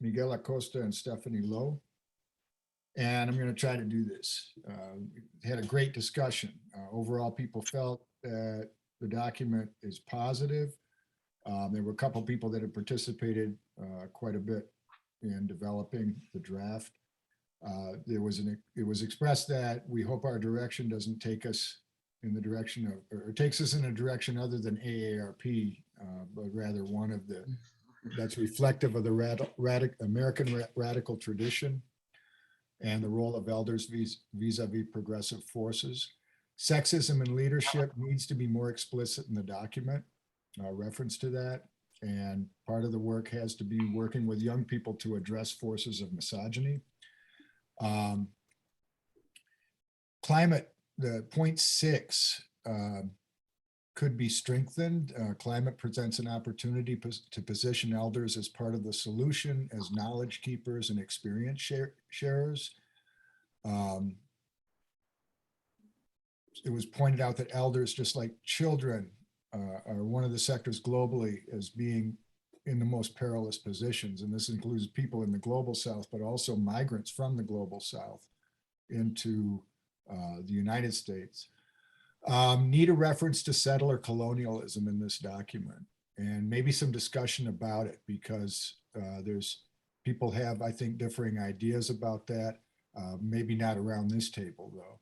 Miguel Acosta, and Stephanie Lowe. And I'm going to try to do this. Had a great discussion. Overall, people felt that the document is positive. There were a couple of people that had participated quite a bit in developing the draft. It was expressed that we hope our direction doesn't take us in the direction of, or takes us in a direction other than AARP, but rather one of the, that's reflective of the American radical tradition and the role of elders vis-a-vis progressive forces. Sexism in leadership needs to be more explicit in the document, reference to that. And part of the work has to be working with young people to address forces of misogyny. Climate, the point 6 could be strengthened. Climate presents an opportunity to position elders as part of the solution, as knowledge keepers and experience sharers. It was pointed out that elders, just like children, are one of the sectors globally as being in the most perilous positions. And this includes people in the global south, but also migrants from the global south into the United States. Need a reference to settler colonialism in this document, and maybe some discussion about it, because people have, I think, differing ideas about that. Maybe not around this table though.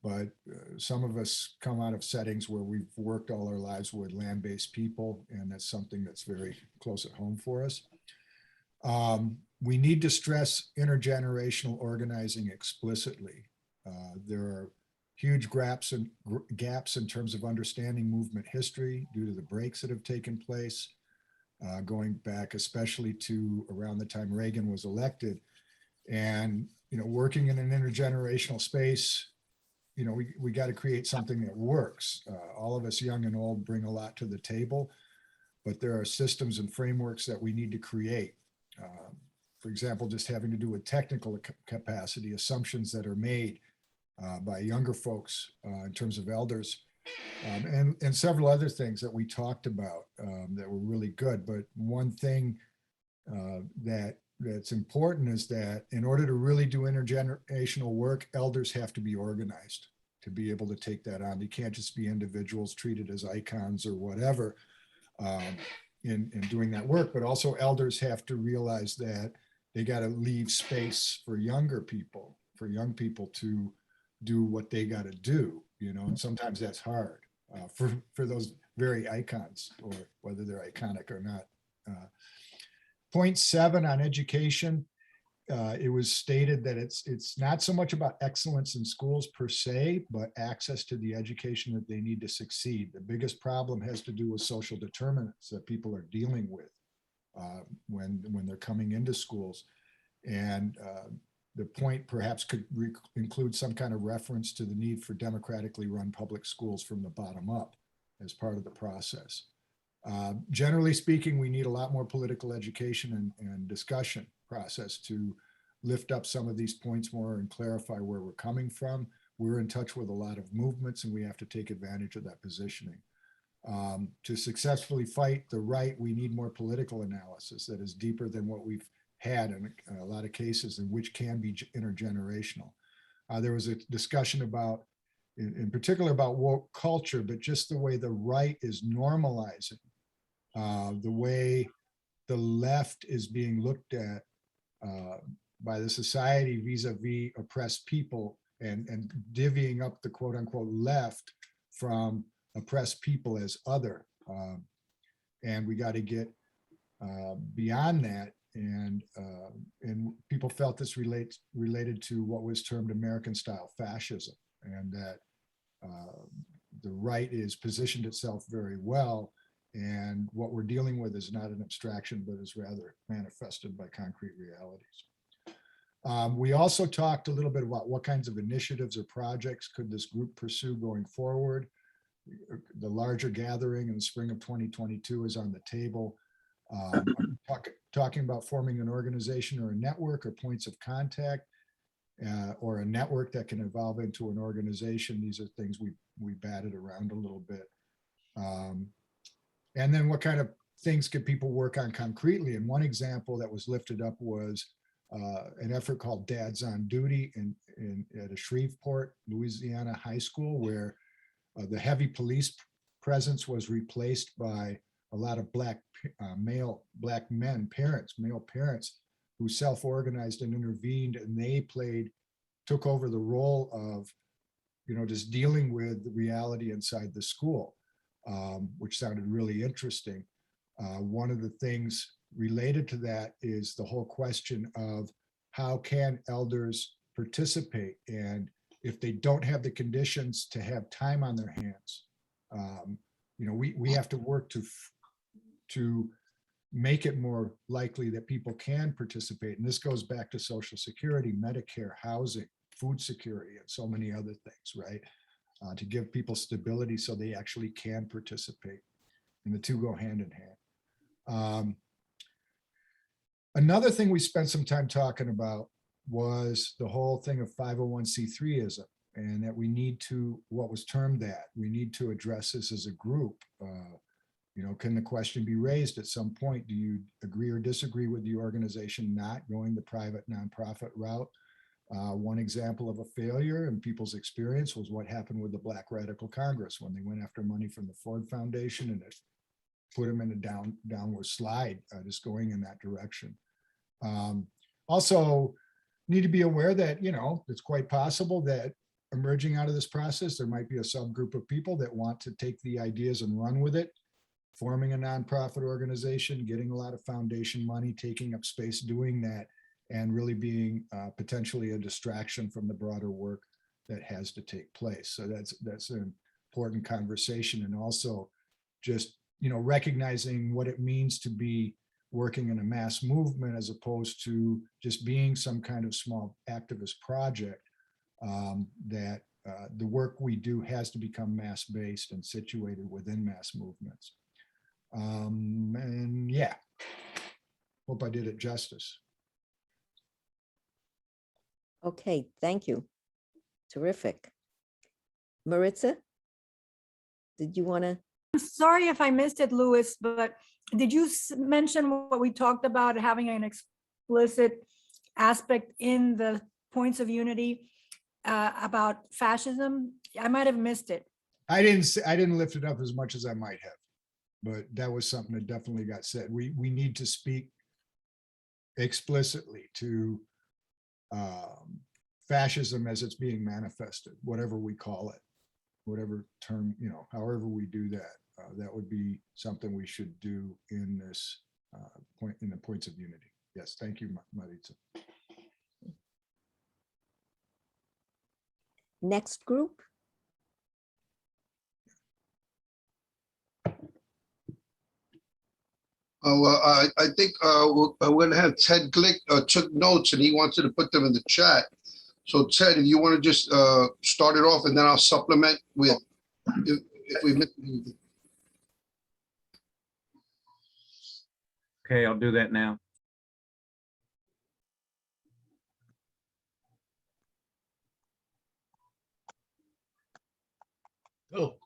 But some of us come out of settings where we've worked all our lives with land-based people, and that's something that's very close at home for us. We need to stress intergenerational organizing explicitly. There are huge gaps in terms of understanding movement history due to the breaks that have taken place, going back especially to around the time Reagan was elected. And, working in an intergenerational space, we got to create something that works. All of us, young and old, bring a lot to the table, but there are systems and frameworks that we need to create. For example, just having to do with technical capacity, assumptions that are made by younger folks in terms of elders, and several other things that we talked about that were really good. But one thing that's important is that in order to really do intergenerational work, elders have to be organized to be able to take that on. They can't just be individuals treated as icons or whatever in doing that work, but also elders have to realize that they got to leave space for young people to do what they got to do, and sometimes that's hard for those very icons, or whether they're iconic or not. Point 7 on education, it was stated that it's not so much about excellence in schools per se, but access to the education that they need to succeed. The biggest problem has to do with social determinants that people are dealing with when they're coming into schools. And the point perhaps could include some kind of reference to the need for democratically run public schools from the bottom up as part of the process. Generally speaking, we need a lot more political education and discussion process to lift up some of these points more and clarify where we're coming from. We're in touch with a lot of movements, and we have to take advantage of that positioning. To successfully fight the right, we need more political analysis that is deeper than what we've had in a lot of cases, and which can be intergenerational. There was a discussion about, in particular, about woke culture, but just the way the right is normalizing, the way the left is being looked at by the society vis-a-vis oppressed people, and divvying up the quote unquote left from oppressed people as other. And we got to get beyond that. And people felt this related to what was termed American style fascism, and that the right is positioned itself very well. And what we're dealing with is not an abstraction, but is rather manifested by concrete realities. We also talked a little bit about what kinds of initiatives or projects could this group pursue going forward. The larger gathering in the spring of 2022 is on the table. Talking about forming an organization or a network or points of contact, or a network that can evolve into an organization. These are things we batted around a little bit. And then what kind of things could people work on concretely? And one example that was lifted up was an effort called Dads on Duty at a Shreveport, Louisiana high school, where the heavy police presence was replaced by a lot of black male parents who self-organized and intervened, and they took over the role of, just dealing with the reality inside the school, which sounded really interesting. One of the things related to that is the whole question of how can elders participate, and if they don't have the conditions to have time on their hands, we have to work to make it more likely that people can participate. And this goes back to Social Security, Medicare, housing, food security, and so many other things, right? To give people stability so they actually can participate. And the two go hand in hand. Another thing we spent some time talking about was the whole thing of 501c3ism, and that we need to, what was termed that, we need to address this as a group. Can the question be raised at some point? Do you agree or disagree with the organization not going the private nonprofit route? One example of a failure in people's experience was what happened with the Black Radical Congress when they went after money from the Ford Foundation, and it put them in a downward slide, just going in that direction. Also, need to be aware that, it's quite possible that emerging out of this process, there might be a subgroup of people that want to take the ideas and run with it forming a nonprofit organization, getting a lot of foundation money, taking up space, doing that, and really being potentially a distraction from the broader work that has to take place. So that's an important conversation. And also just, recognizing what it means to be working in a mass movement as opposed to just being some kind of small activist project, that the work we do has to become mass-based and situated within mass movements. And yeah, hope I did it justice. Okay, thank you. Terrific. Maritza, did you want to? Sorry if I missed it, Louis, but did you mention what we talked about, having an explicit aspect in the points of unity about fascism? I might have missed it. I didn't lift it up as much as I might have, but that was something that definitely got said. We need to speak explicitly to fascism as it's being manifested, whatever we call it, whatever term, however we do that. That would be something we should do in this point, in the points of unity. Yes, thank you, Maritza. Next group. I think we're going to have Ted Glick took notes and he wanted to put them in the chat. So Ted, if you want to just start it off and then I'll supplement with if we missed anything. Okay, I'll do that now. Oh.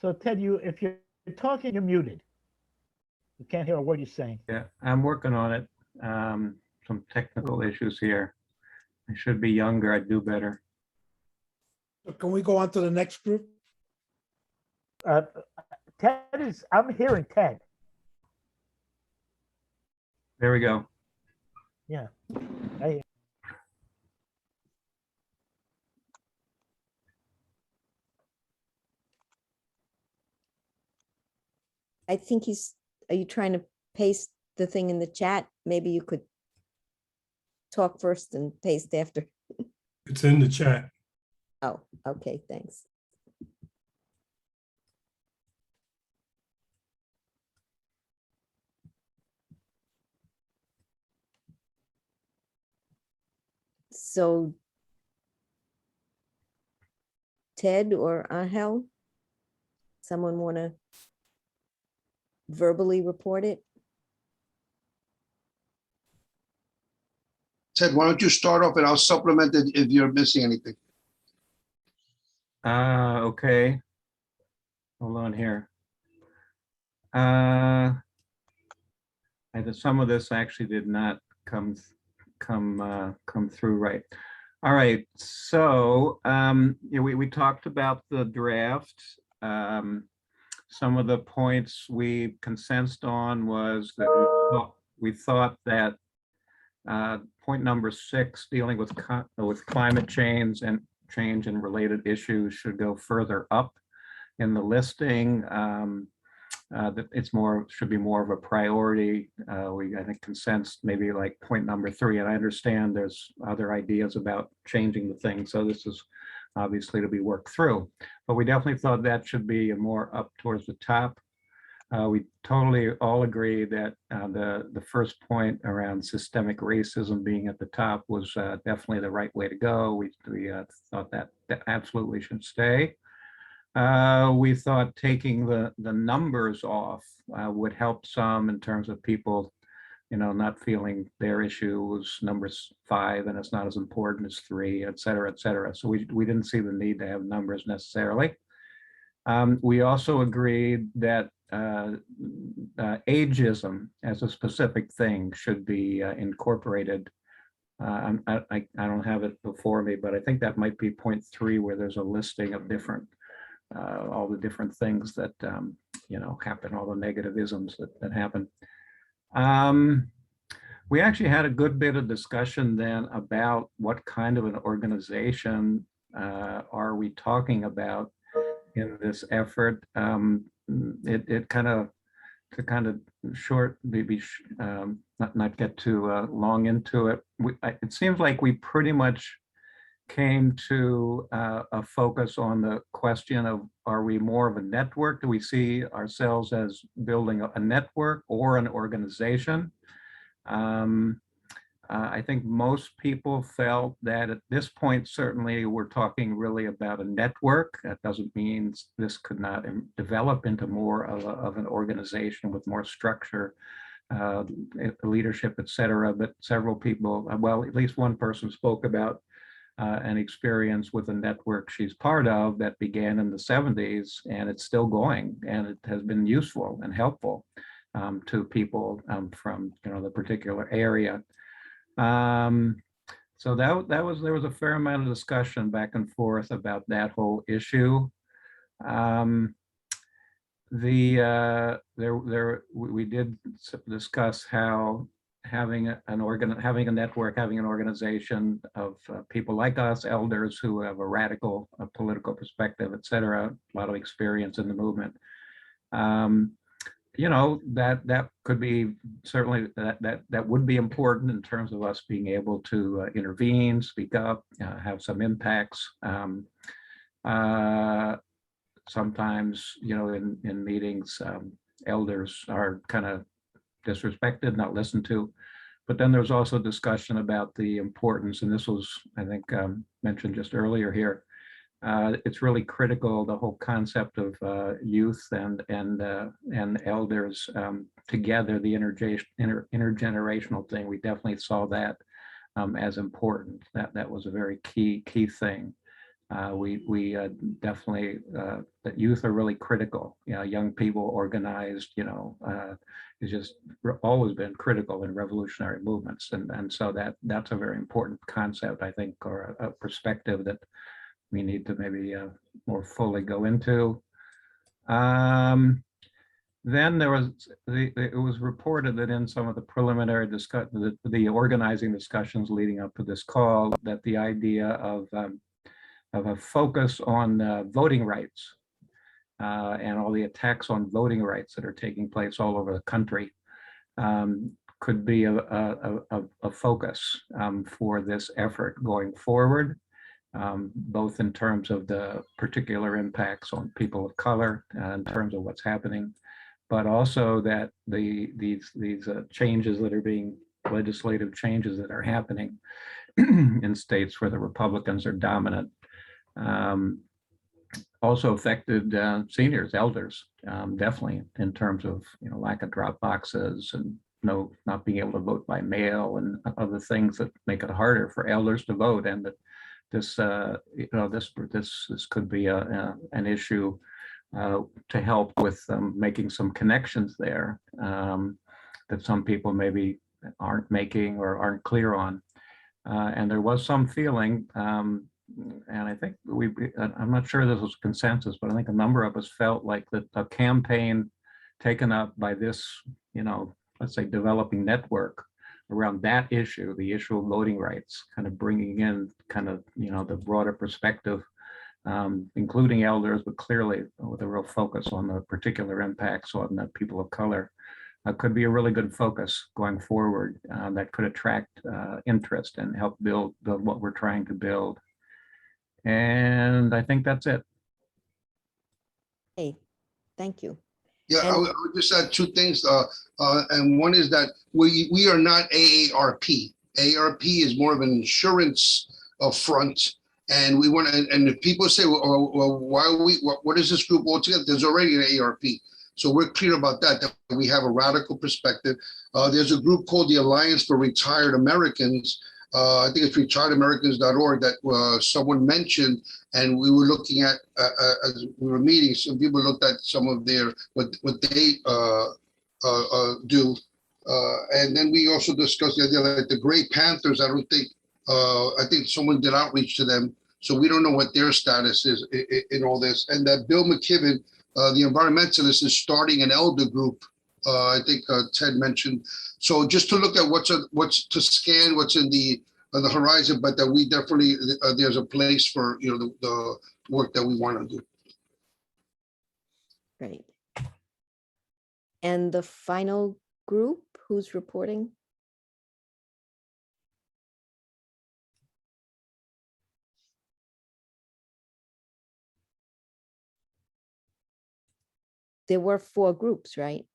So Ted, if you're talking, you're muted. You can't hear a word you're saying. Yeah, I'm working on it. Some technical issues here. I should be younger. I'd do better. So can we go on to the next group? I'm hearing Ted. There we go. Yeah. I think are you trying to paste the thing in the chat? Maybe you could talk first and paste after. It's in the chat. Oh, okay, thanks. So Ted or Angel, someone want to verbally report it? Ted, why don't you start off and I'll supplement it if you're missing anything. Okay. Hold on here. Some of this actually did not come through right. All right. So we talked about the draft. Some of the points we consensused on was that we thought that point number 6, dealing with climate change and related issues, should go further up in the listing. That should be more of a priority. I think consensus maybe like point number 3, and I understand there's other ideas about changing the thing, so this is obviously to be worked through. But we definitely thought that should be more up towards the top. We totally all agree that the first point around systemic racism being at the top was definitely the right way to go. We thought that absolutely should stay. We thought taking the numbers off would help some in terms of people, not feeling their issue was number 5 and it's not as important as 3, et cetera, et cetera. So we didn't see the need to have numbers necessarily. We also agreed that ageism as a specific thing should be incorporated. I don't have it before me, but I think that might be point 3, where there's a listing of different, all the different things that, happen, all the negative isms that happen. We actually had a good bit of discussion then about what kind of an organization are we talking about in this effort. It kind of, to kind of short, maybe not get too long into it. It seems like we pretty much came to a focus on the question of, are we more of a network? Do we see ourselves as building a network or an organization? I think most people felt that at this point, certainly we're talking really about a network. That doesn't mean this could not develop into more of an organization with more structure, leadership, et cetera. But several people, well, at least one person spoke about an experience with a network she's part of that began in the 70s, and it's still going, and it has been useful and helpful to people from the particular area. So there was a fair amount of discussion back and forth about that whole issue. We did discuss how having a network, having an organization of people like us, elders who have a radical political perspective, et cetera, a lot of experience in the movement. That could be certainly that would be important in terms of us being able to intervene, speak up, have some impacts. Sometimes, in meetings, elders are kind of disrespected, not listened to. But then there's also discussion about the importance, and this was, I think, mentioned just earlier here. It's really critical, the whole concept of youth and elders together, the intergenerational thing. We definitely saw that as important. That was a very key thing. We definitely, that youth are really critical. Young people organized, it's just always been critical in revolutionary movements. And so that's a very important concept, I think, or a perspective that we need to maybe more fully go into. Then it was reported that in some of the preliminary discussion, the organizing discussions leading up to this call, that the idea of a focus on voting rights and all the attacks on voting rights that are taking place all over the country could be a focus for this effort going forward. Both in terms of the particular impacts on people of color, in terms of what's happening, but also that these changes that are being, legislative changes that are happening in states where the Republicans are dominant, also affected seniors, elders, definitely, in terms of lack of drop boxes and not being able to vote by mail and other things that make it harder for elders to vote, and that this could be an issue to help with making some connections there that some people maybe aren't making or aren't clear on. And there was some feeling, and I think I'm not sure this was consensus, but I think a number of us felt like that a campaign taken up by this, let's say, developing network around that issue, the issue of voting rights, kind of bringing in the broader perspective, including elders, but clearly with a real focus on the particular impacts on the people of color, could be a really good focus going forward that could attract interest and help build what we're trying to build. And I think that's it. Hey, thank you. Yeah, I would just add 2 things. And one is that we are not AARP. AARP is more of an insurance front. And we want to, and if people say, well, why are we, what is this group altogether? There's already an AARP. So we're clear about that we have a radical perspective. There's a group called the Alliance for Retired Americans. I think it's retiredamericans.org that someone mentioned, and we were looking at, as we were meeting, some people looked at some of their, what they do. And then we also discussed the idea like the Gray Panthers, I think someone did outreach to them. So we don't know what their status is in all this. And that Bill McKibben, the environmentalist, is starting an elder group. I think Ted mentioned. So just to look at what's to scan, what's in the horizon, but that we definitely, there's a place for, the work that we want to do. Great. And the final group, who's reporting? There were 4 groups, right?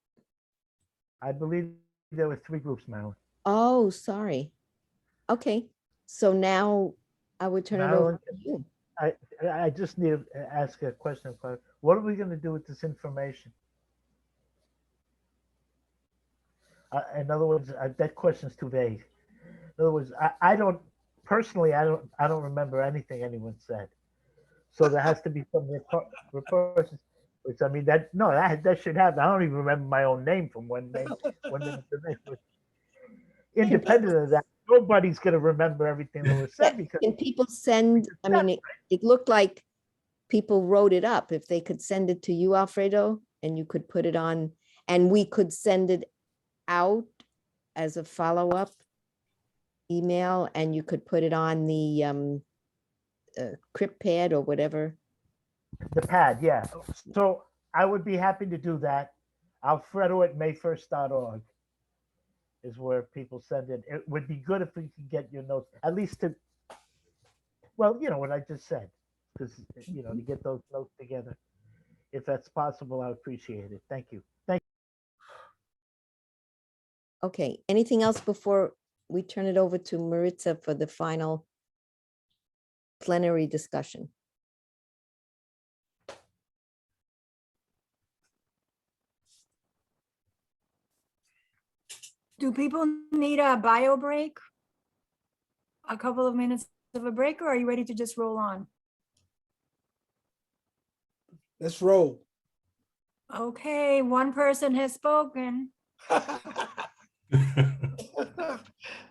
I believe there were 3 groups, Marilyn. Oh, sorry. Okay, so now I would turn it over Marilyn, to you. I just need to ask a question. What are we going to do with this information? In other words, that question is too vague. In other words, I don't personally, I don't remember anything anyone said. So there has to be some reports. Which I mean, that should happen. I don't even remember my own name from when the information was. Independent of that, nobody's going to remember everything that was said because. Can people send? I mean, it looked like people wrote it up. If they could send it to you, Alfredo, and you could put it on, and we could send it out as a follow-up email, and you could put it on the Crip pad or whatever. The pad, yeah. So I would be happy to do that. Alfredo at mayfirst.org is where people send it. It would be good if we could get your notes, at least to, well, what I just said, because, to get those notes together. If that's possible, I would appreciate it. Thank you. Thank you. Okay, anything else before we turn it over to Maritza for the final plenary discussion? Do people need a bio break? A couple of minutes of a break, or are you ready to just roll on? Let's roll. Okay, one person has spoken.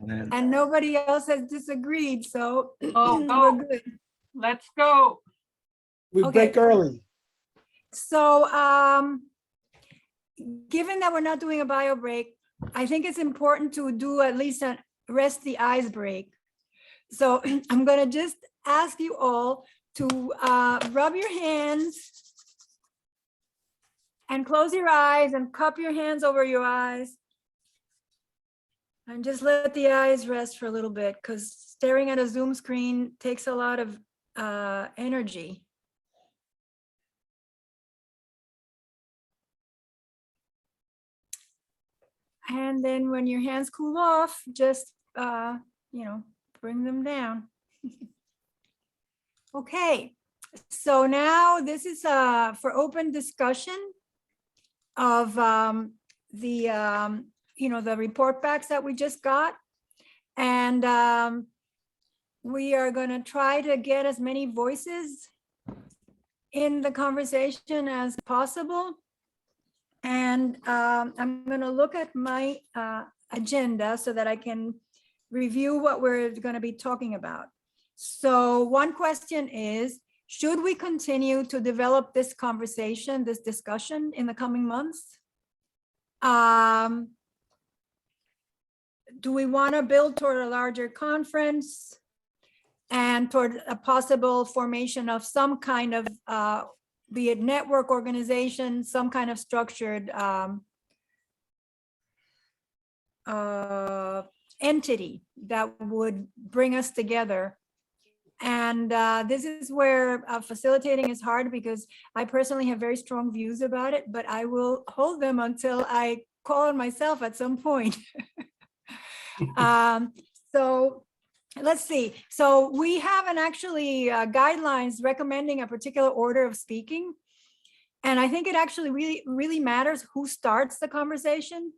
And nobody else has disagreed, so we're good. Let's go. We Okay. break early. So given that we're not doing a bio break, I think it's important to do at least a rest the eyes break. So I'm gonna just ask you all to rub your hands and close your eyes and cup your hands over your eyes. And just let the eyes rest for a little bit, because staring at a Zoom screen takes a lot of energy. And then when your hands cool off, just, bring them down. Okay, so now this is for open discussion of the report backs that we just got. And we are going to try to get as many voices in the conversation as possible. And I'm going to look at my agenda so that I can review what we're going to be talking about. So one question is, should we continue to develop this conversation, this discussion in the coming months? Do we want to build toward a larger conference and toward a possible formation of some kind of, be it network organization, some kind of structured entity that would bring us together? And this is where facilitating is hard, because I personally have very strong views about it, but I will hold them until I call on myself at some point. So let's see. So we haven't actually guidelines recommending a particular order of speaking. And I think it actually really matters who starts the conversation.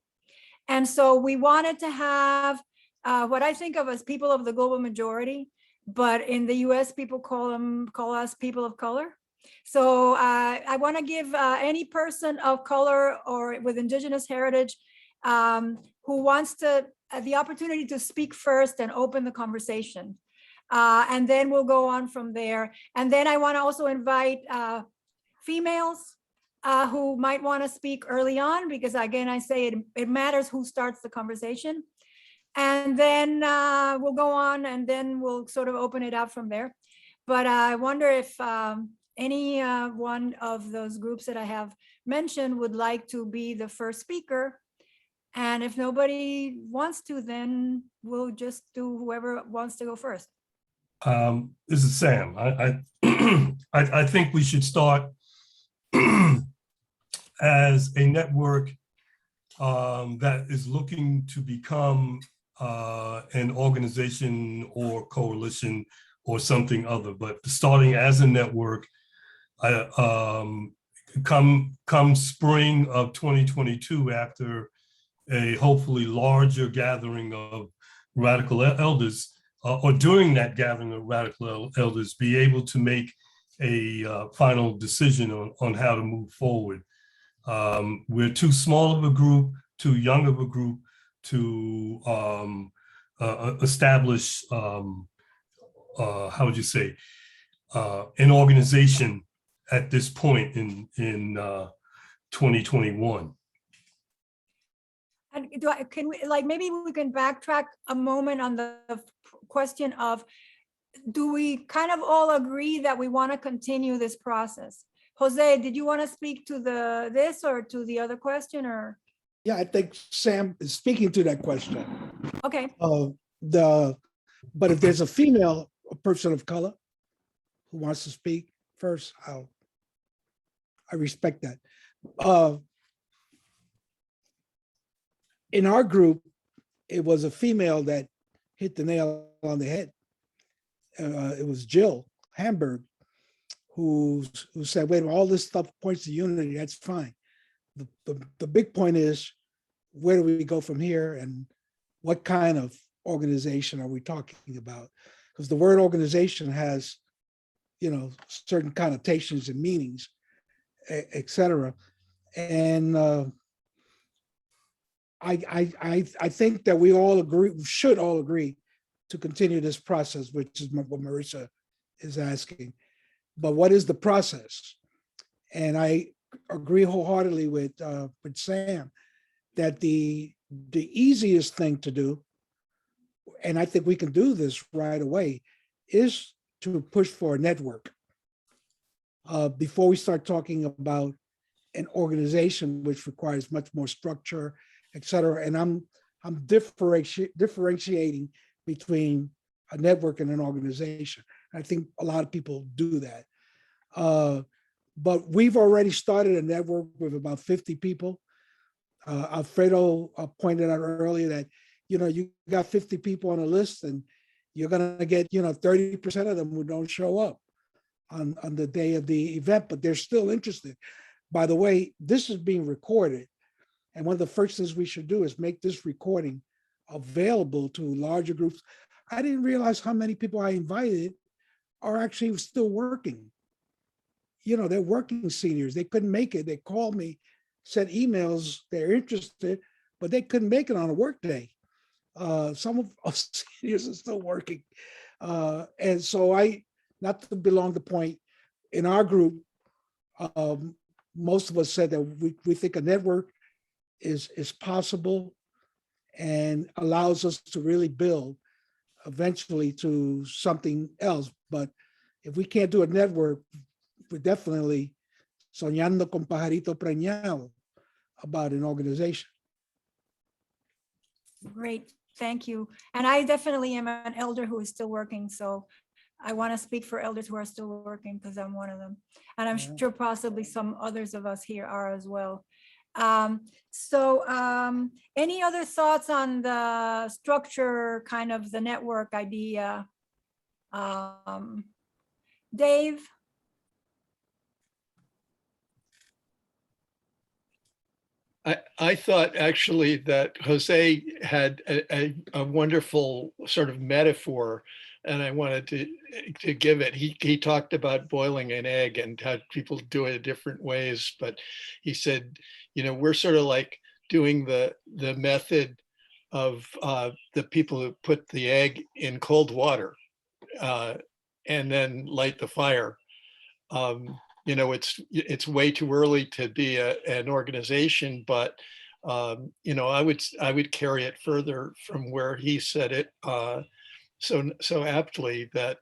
And so we wanted to have what I think of as people of the global majority, but in the US, people call us people of color. So I want to give any person of color or with indigenous heritage who wants the opportunity to speak first and open the conversation. And then we'll go on from there. And then I want to also invite females who might want to speak early on, because again, I say it matters who starts the conversation. And then we'll go on and then we'll sort of open it up from there. But I wonder if any one of those groups that I have mentioned would like to be the first speaker. And if nobody wants to, then we'll just do whoever wants to go first. This is Sam. I think we should start as a network that is looking to become an organization or coalition or something other, but starting as a network, come spring of 2022, after a hopefully larger gathering of radical elders, or during that gathering of radical elders, be able to make a final decision on how to move forward. We're too small of a group, too young of a group to establish, how would you say, an organization at this point in 2021. And can we, like, maybe we can backtrack a moment on the question of, do we kind of all agree that we want to continue this process? Jose, did you want to speak to this or to the other question, or? Yeah, I think Sam is speaking to that question. Okay. But if there's a female, a person of color who wants to speak first, I respect that. In our group, it was a female that hit the nail on the head. It was Jill Hamburg, who said, wait, all this stuff points to unity, that's fine. The big point is, where do we go from here, and what kind of organization are we talking about? Because the word organization has, certain connotations and meanings, et cetera. And I think that we should all agree to continue this process, which is what Marissa is asking. But what is the process? And I agree wholeheartedly with Sam that the easiest thing to do, and I think we can do this right away, is to push for a network before we start talking about an organization, which requires much more structure, et cetera. And I'm differentiating between a network and an organization. I think a lot of people do that. But we've already started a network with about 50 people. Alfredo pointed out earlier that, you got 50 people on a list, and you're gonna get, 30% of them who don't show up on the day of the event, but they're still interested. By the way, this is being recorded. And one of the first things we should do is make this recording available to larger groups. I didn't realize how many people I invited are actually still working. They're working seniors. They couldn't make it. They called me, sent emails, they're interested, but they couldn't make it on a work day. Some of us seniors are still working. And so not to belong the point, in our group, most of us said that we think a network is possible and allows us to really build eventually to something else. But if we can't do a network, we're definitely soñando con pajarito preñado about an organization. Great, thank you. And I definitely am an elder who is still working, so I want to speak for elders who are still working, because I'm one of them. And I'm sure possibly some others of us here are as well. Any other thoughts on the structure, kind of the network idea? Dave? I thought actually that Jose had a wonderful sort of metaphor, and I wanted to give it. He talked about boiling an egg and how people do it different ways, but he said, you know, we're sort of like doing the method of the people who put the egg in cold water and then light the fire. You know, it's way too early to be an organization, but you know, I would carry it further from where he said it so aptly that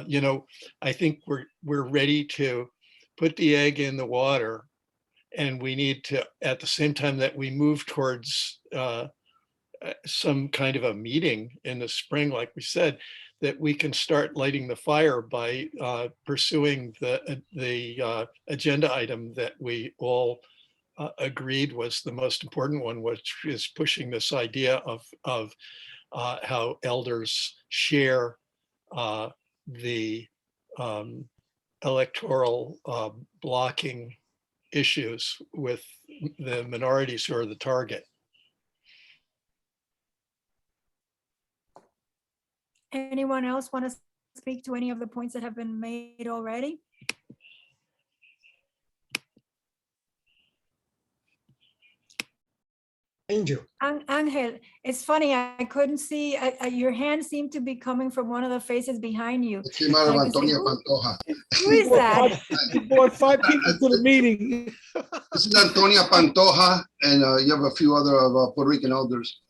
you know, I think we're ready to put the egg in the water, and we need to, at the same time that we move towards some kind of a meeting in the spring, like we said, that we can start lighting the fire by pursuing the agenda item that we all agreed was the most important one, which is pushing this idea of how elders share the electoral blocking issues with the minorities who are the target. Anyone else want to speak to any of the points that have been made already? Angel. Angel, it's funny, I couldn't see, your hand seemed to be coming from one of the faces behind you. Came out of Antonia Pantoja. Who is that? You brought 5 people to the meeting. This is Antonia Pantoja, and you have a few other Puerto Rican elders.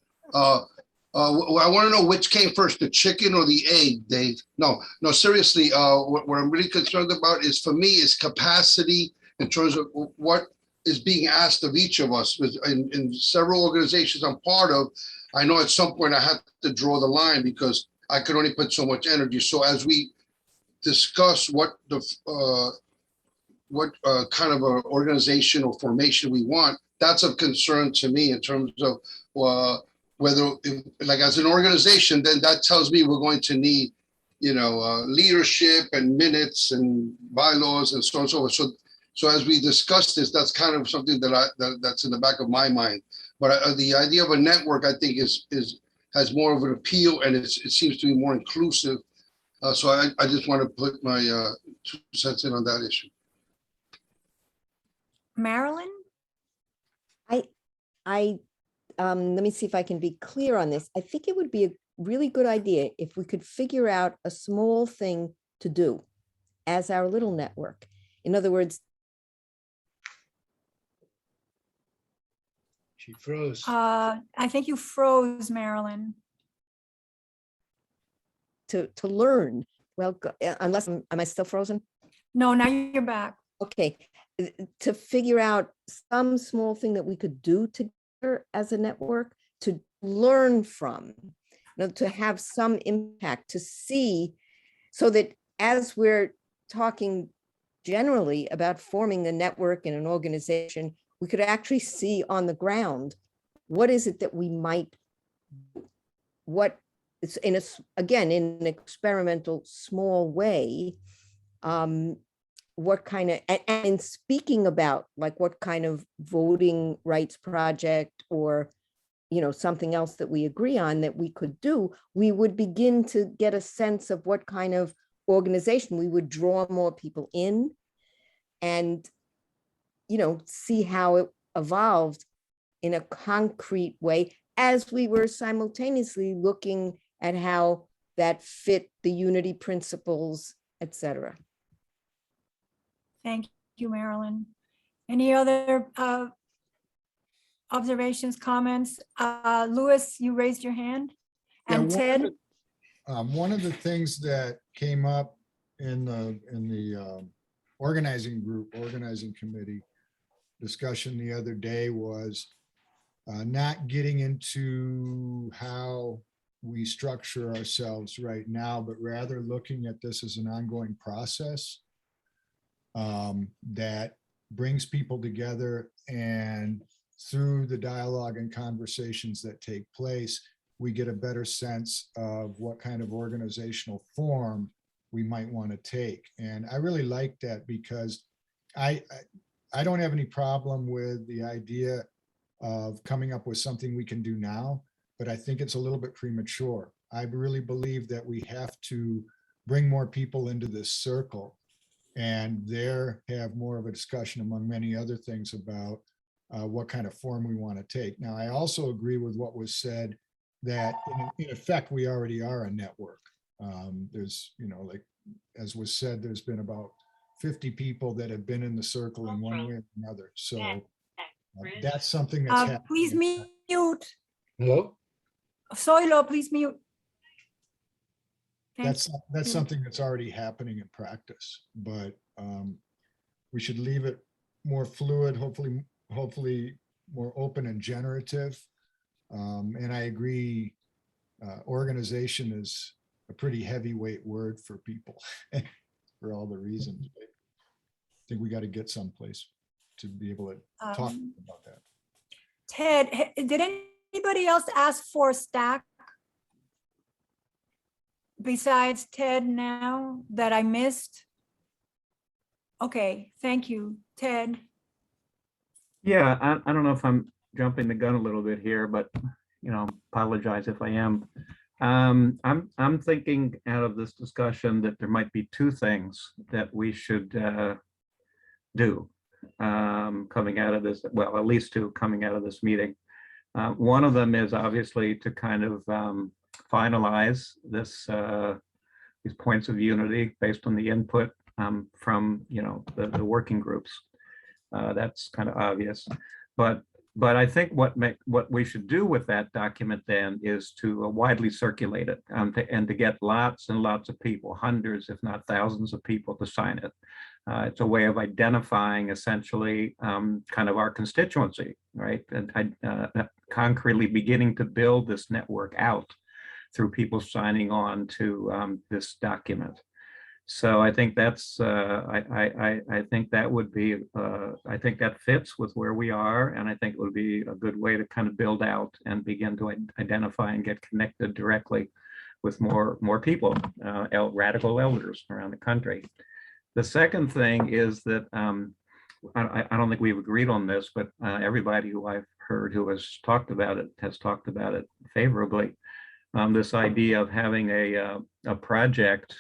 I want to know which came first, the chicken or the egg, Dave? No, seriously, what I'm really concerned about is, for me, is capacity in terms of what is being asked of each of us. In several organizations I'm part of, I know at some point I have to draw the line because I could only put so much energy. So as we discuss what kind of an organizational formation we want, that's of concern to me in terms of whether, like as an organization, then that tells me we're going to need, you know, leadership and minutes and bylaws and so on and so forth. So as we discuss this, that's kind of something that's in the back of my mind. But the idea of a network, I think, has more of an appeal, and it seems to be more inclusive. So I just want to put my 2 cents in on that issue. Marilyn? Let me see if I can be clear on this. I think it would be a really good idea if we could figure out a small thing to do as our little network. In other words, She froze. I think you froze, Marilyn. to learn. Well, unless, am I still frozen? No, now you're back. Okay, to figure out some small thing that we could do together as a network to learn from, to have some impact, to see, so that as we're talking generally about forming a network in an organization, we could actually see on the ground, what is it that we might, what it's again, in an experimental small way, what kind of, and in speaking about like what kind of voting rights project or, you know, something else that we agree on that we could do, we would begin to get a sense of what kind of organization we would draw more people in and, you know, see how it evolved in a concrete way as we were simultaneously looking at how that fit the unity principles, et cetera. Thank you, Marilyn. Any other observations, comments? Louis, you raised your hand. And Ted? One of the things that came up in the organizing committee discussion the other day was not getting into how we structure ourselves right now, but rather looking at this as an ongoing process that brings people together, and through the dialogue and conversations that take place, we get a better sense of what kind of organizational form we might want to take. And I really like that because I don't have any problem with the idea of coming up with something we can do now, but I think it's a little bit premature. I really believe that we have to bring more people into this circle and there have more of a discussion among many other things about what kind of form we want to take. Now, I also agree with what was said that in effect, we already are a network. There's, like, as was said, there's been about 50 people that have been in the circle in one way or another. So that's something that's happening. Please mute. Hello? Soilo, please mute. Thank That's you. something that's already happening in practice, but we should leave it more fluid, hopefully more open and generative. And I agree, organization is a pretty heavyweight word for people for all the reasons. But I think we got to get someplace to be able to talk about that. Ted, did anybody else ask for stack besides Ted now that I missed? Okay, thank you, Ted. Yeah, I don't know if I'm jumping the gun a little bit here, but apologize if I am. I'm thinking out of this discussion that there might be two things that we should do coming out of this. Well, at least two coming out of this meeting. One of them is obviously to kind of finalize these points of unity based on the input from the working groups. That's kind of obvious, but I think what we should do with that document then is to widely circulate it and to get lots and lots of people, hundreds if not thousands of people to sign it. It's a way of identifying essentially kind of our constituency, right? And concretely beginning to build this network out through people signing on to this document. So I think that's I think that would be I think that fits with where we are, and I think it would be a good way to kind of build out and begin to identify and get connected directly with more people, radical elders around the country. The second thing is that I don't think we've agreed on this, but everybody who I've heard who has talked about it favorably. This idea of having a project.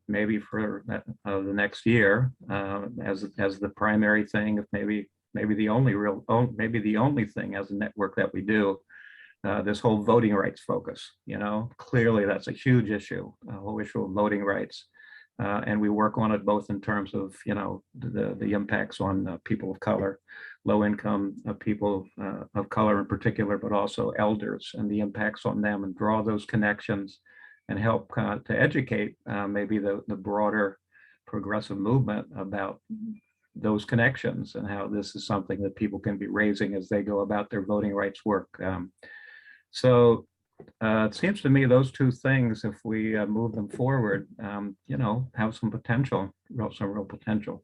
Maybe for the next year as the primary thing, if maybe the only thing as a network that we do, this whole voting rights focus. Clearly that's a huge issue, a whole issue of voting rights, and we work on it both in terms of the impacts on people of color, low income people of color in particular, but also elders and the impacts on them, and draw those connections and help to educate maybe the broader progressive movement about those connections and how this is something that people can be raising as they go about their voting rights work. So it seems to me those two things, if we move them forward, have some potential, some real potential.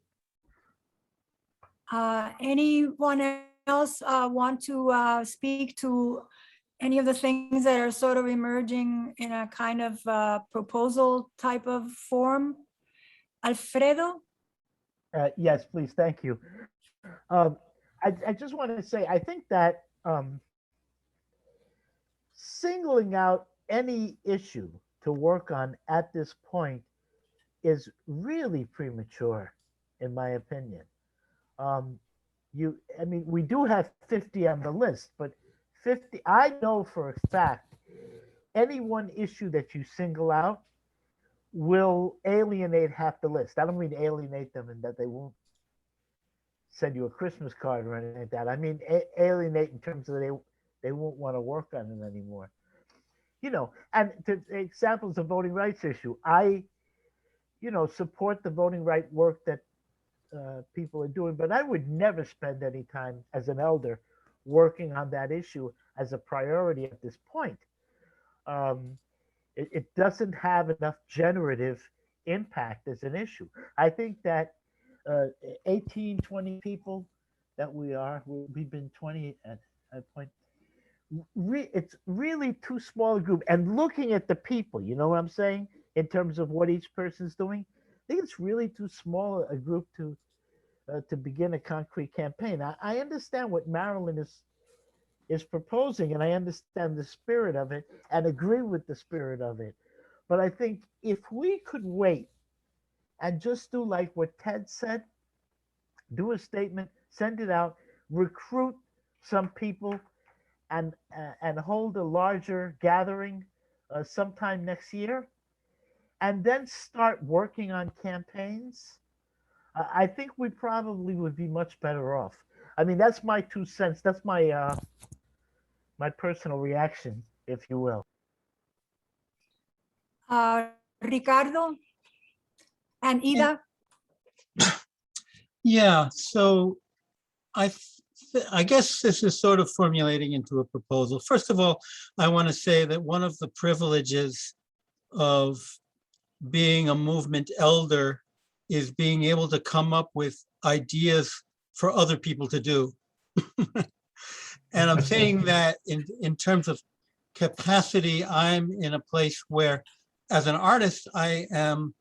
Anyone else want to speak to any of the things that are sort of emerging in a kind of proposal type of form? Alfredo? Yes, please. Thank you. I just want to say, I think that singling out any issue to work on at this point is really premature, in my opinion. We do have 50 on the list, but 50, I know for a fact, any one issue that you single out will alienate half the list. I don't mean alienate them in that they won't send you a Christmas card or anything like that. I mean alienate in terms of they won't want to work on it anymore. And examples of voting rights issue, I support the voting right work that people are doing, but I would never spend any time as an elder working on that issue as a priority at this point. It doesn't have enough generative impact as an issue. I think that 18, 20 people that we've been 20 at a point. It's really too small a group. And looking at the people, you know what I'm saying, in terms of what each person's doing, I think it's really too small a group to to begin a concrete campaign. I understand what Marilyn is proposing, and I understand the spirit of it and agree with the spirit of it. But I think if we could wait and just do like what Ted said, do a statement, send it out, recruit some people, and hold a larger gathering sometime next year, and then start working on campaigns, I think we probably would be much better off. I mean, that's my 2 cents. That's my personal reaction, if you will. Ricardo and Ida. Yeah, so I guess this is sort of formulating into a proposal. First of all, I want to say that one of the privileges of being a movement elder is being able to come up with ideas for other people to do. And I'm saying that in terms of capacity, I'm in a place where, as an artist, I am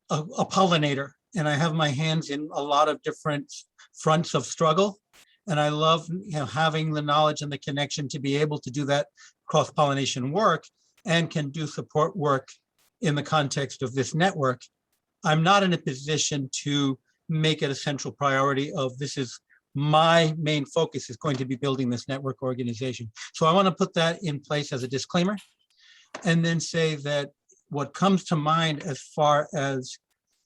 a pollinator, and I have my hands in a lot of different fronts of struggle. And I love, having the knowledge and the connection to be able to do that cross-pollination work, and can do support work in the context of this network. I'm not in a position to make it a central priority of this is my main focus is going to be building this network organization. So I want to put that in place as a disclaimer, and then say that what comes to mind as far as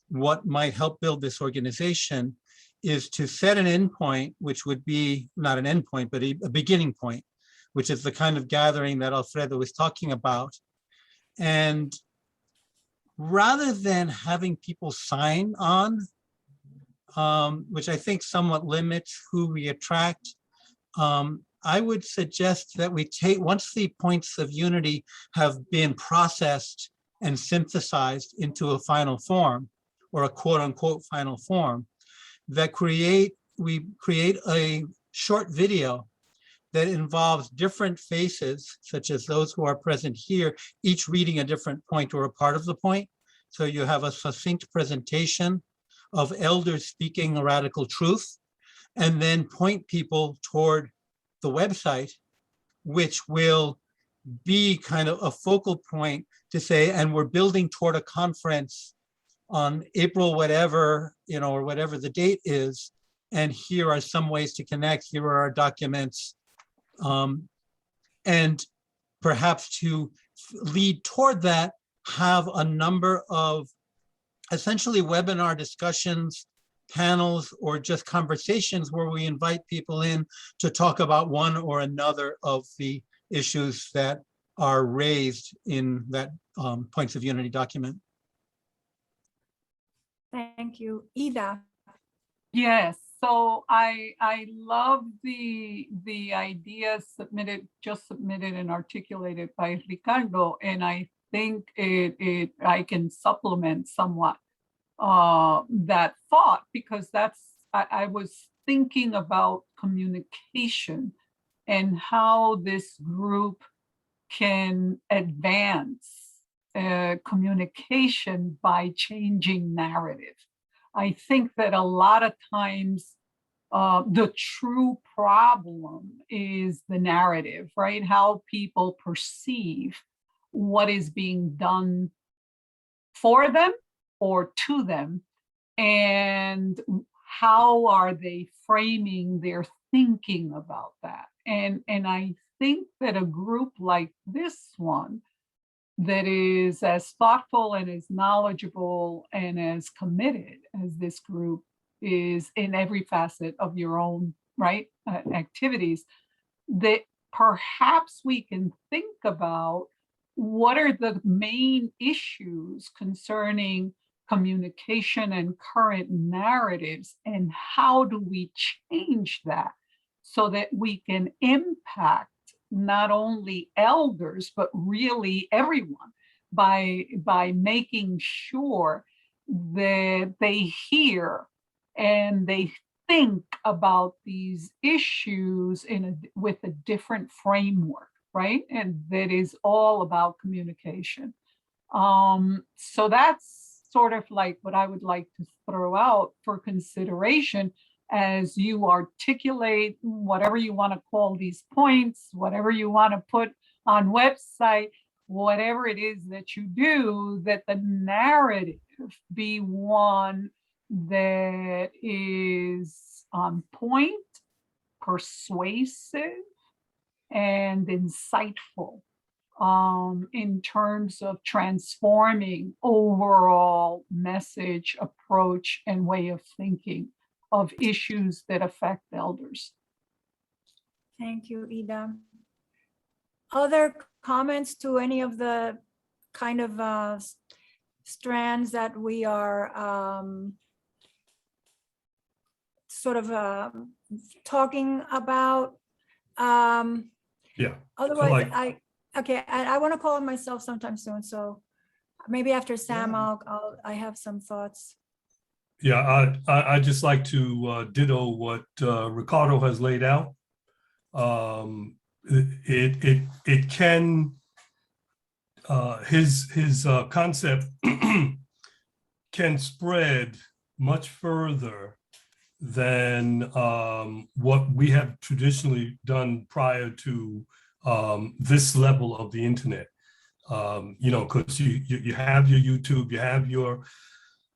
what might help build this organization is to set an endpoint, which would be not an endpoint, but a beginning point, which is the kind of gathering that Alfredo was talking about. And rather than having people sign on, which I think somewhat limits who we attract, I would suggest that we take, once the points of unity have been processed and synthesized into a final form, or a quote unquote final form, that we create a short video that involves different faces, such as those who are present here, each reading a different point or a part of the point. So you have a succinct presentation of elders speaking a radical truth, and then point people toward the website, which will be kind of a focal point to say, and we're building toward a conference on April whatever, or whatever the date is, and here are some ways to connect, here are our documents, and perhaps to lead toward that, have a number of essentially webinar discussions, panels, or just conversations where we invite people in to talk about one or another of the issues that are raised in that Points of Unity document. Thank you. Ida. Yes, so I love the ideas just submitted and articulated by Ricardo, and I think I can supplement somewhat that thought, because I was thinking about communication and how this group can advance communication by changing narrative. I think that a lot of times the true problem is the narrative, right? How people perceive what is being done for them or to them, and how are they framing their thinking about that. And I think that a group like this one, that is as thoughtful and as knowledgeable and as committed as this group is in every facet of your own activities, that perhaps we can think about what are the main issues concerning communication and current narratives, and how do we change that so that we can impact not only elders, but really everyone by making sure that they hear and they think about these issues with a different framework, right? And that is all about communication. So that's sort of like what I would like to throw out for consideration as you articulate whatever you want to call these points, whatever you want to put on website, whatever it is that you do, that the narrative be one that is on point, persuasive, and insightful in terms of transforming overall message, approach, and way of thinking of issues that affect elders. Thank you, Ida. Other comments to any of the kind of strands that we are sort of talking about? Yeah. Otherwise, like- I want to call on myself sometime soon. So maybe after Sam, I have some thoughts. Yeah, I just like to ditto what Ricardo has laid out. It can his concept can spread much further than what we have traditionally done prior to this level of the internet. You know, because you have your YouTube,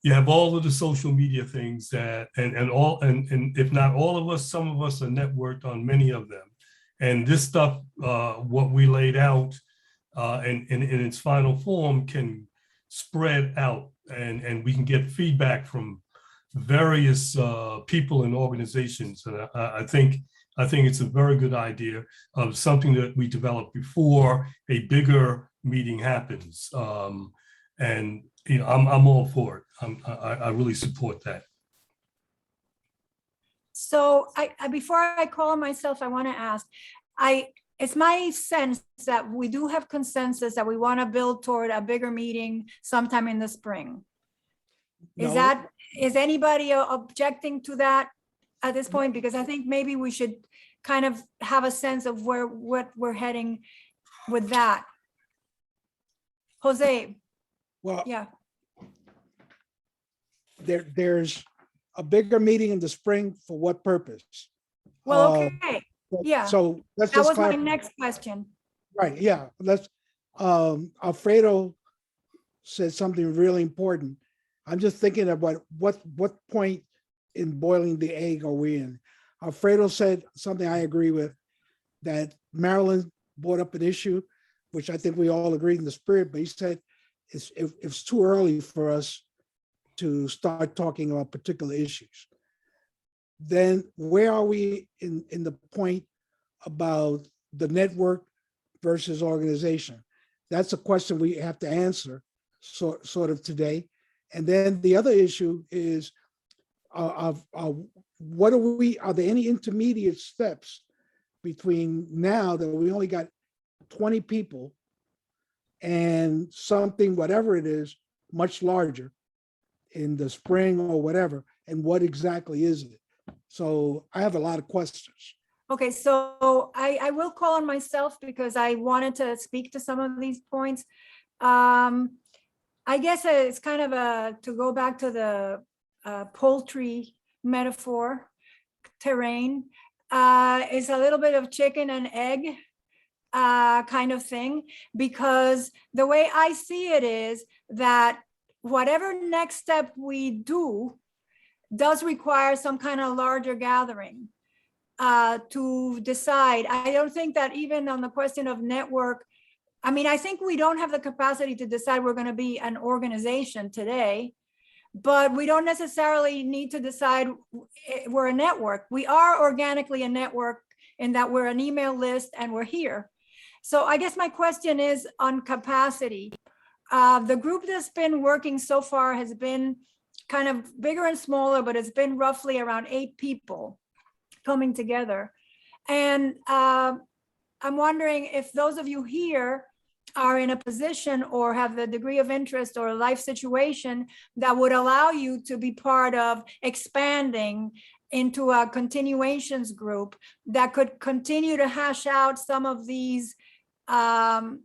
you have all of the social media things that and if not all of us, some of us are networked on many of them. And this stuff, what we laid out in its final form can spread out and we can get feedback from various people and organizations. And I think it's a very good idea of something that we develop before a bigger meeting happens. And you know, I'm all for it. I really support that. So before I call on myself, I want to ask, it's my sense that we do have consensus that we want to build toward a bigger meeting sometime in the spring. Is anybody objecting to that at this point? Because I think maybe we should kind of have a sense of what we're heading with that. Jose. Well, yeah. There's a bigger meeting in the spring for what purpose? Well, okay. Yeah. So let's that just was clarify. my next question. Right. Yeah. Let's. Alfredo said something really important. I'm just thinking about what point in boiling the egg are we in? Alfredo said something I agree with, that Marilyn brought up an issue, which I think we all agreed in the spirit, but he said it's too early for us to start talking about particular issues. Then where are we in the point about the network versus organization? That's a question we have to answer sort of today. And then the other issue is, are there any intermediate steps between now that we only got 20 people and something, whatever it is, much larger in the spring or whatever, and what exactly is it? So I have a lot of questions. Okay, so I will call on myself because I wanted to speak to some of these points. I guess it's kind of to go back to the poultry metaphor, terrain, is a little bit of chicken and egg kind of thing, because the way I see it is that whatever next step we do does require some kind of larger gathering to decide. I don't think that even on the question of network, I mean, I think we don't have the capacity to decide we're going to be an organization today, but we don't necessarily need to decide we're a network. We are organically a network in that we're an email list and we're here. So I guess my question is on capacity. The group that's been working so far has been kind of bigger and smaller, but it's been roughly around 8 people coming together. And I'm wondering if those of you here are in a position or have the degree of interest or life situation that would allow you to be part of expanding into a continuations group that could continue to hash out some of these kind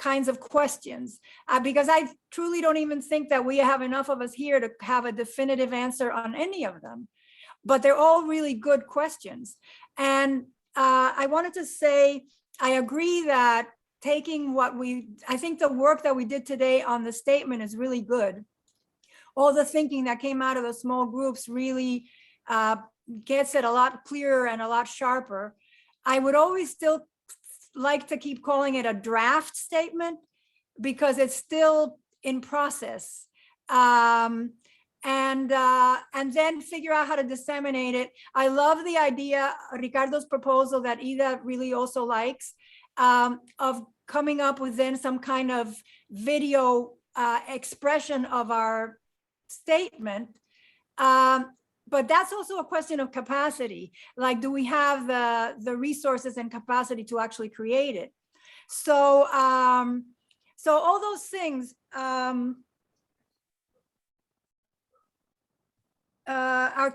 kinds of questions, because I truly don't even think that we have enough of us here to have a definitive answer on any of them. But they're all really good questions. And I wanted to say, I agree that taking I think the work that we did today on the statement is really good. All the thinking that came out of the small groups really gets it a lot clearer and a lot sharper. I would always still like to keep calling it a draft statement because it's still in process. And then figure out how to disseminate it. I love the idea, Ricardo's proposal that Ida really also likes, of coming up with then some kind of video expression of our statement. But that's also a question of capacity. Like, do we have the resources and capacity to actually create it? So, so all those things are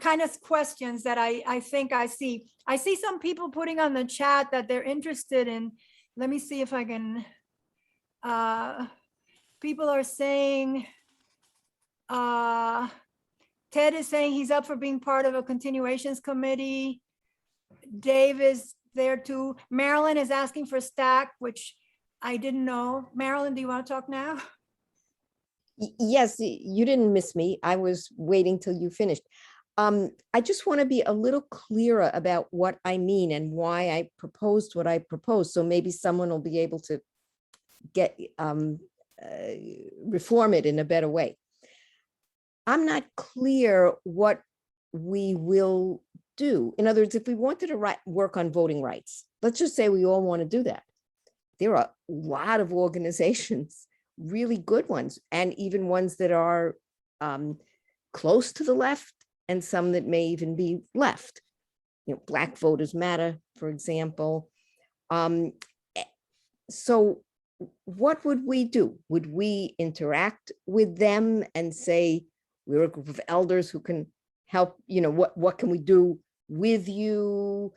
kind of questions that I think I see. I see some people putting on the chat that they're interested in. Let me see if I can. People are saying, Ted is saying he's up for being part of a continuations committee. Dave is there too. Marilyn is asking for stack, which I didn't know. Marilyn, do you want to talk now? Yes, you didn't miss me. I was waiting till you finished. I just want to be a little clearer about what I mean and why I proposed what I proposed. So maybe someone will be able to get reform it in a better way. I'm not clear what we will do. In other words, if we wanted to work on voting rights, let's just say we all want to do that. There are a lot of organizations, really good ones, and even ones that are close to the left and some that may even be left. You know, Black Voters Matter, for example. So what would we do? Would we interact with them and say, we're a group of elders who can help, you know, what can we do with you?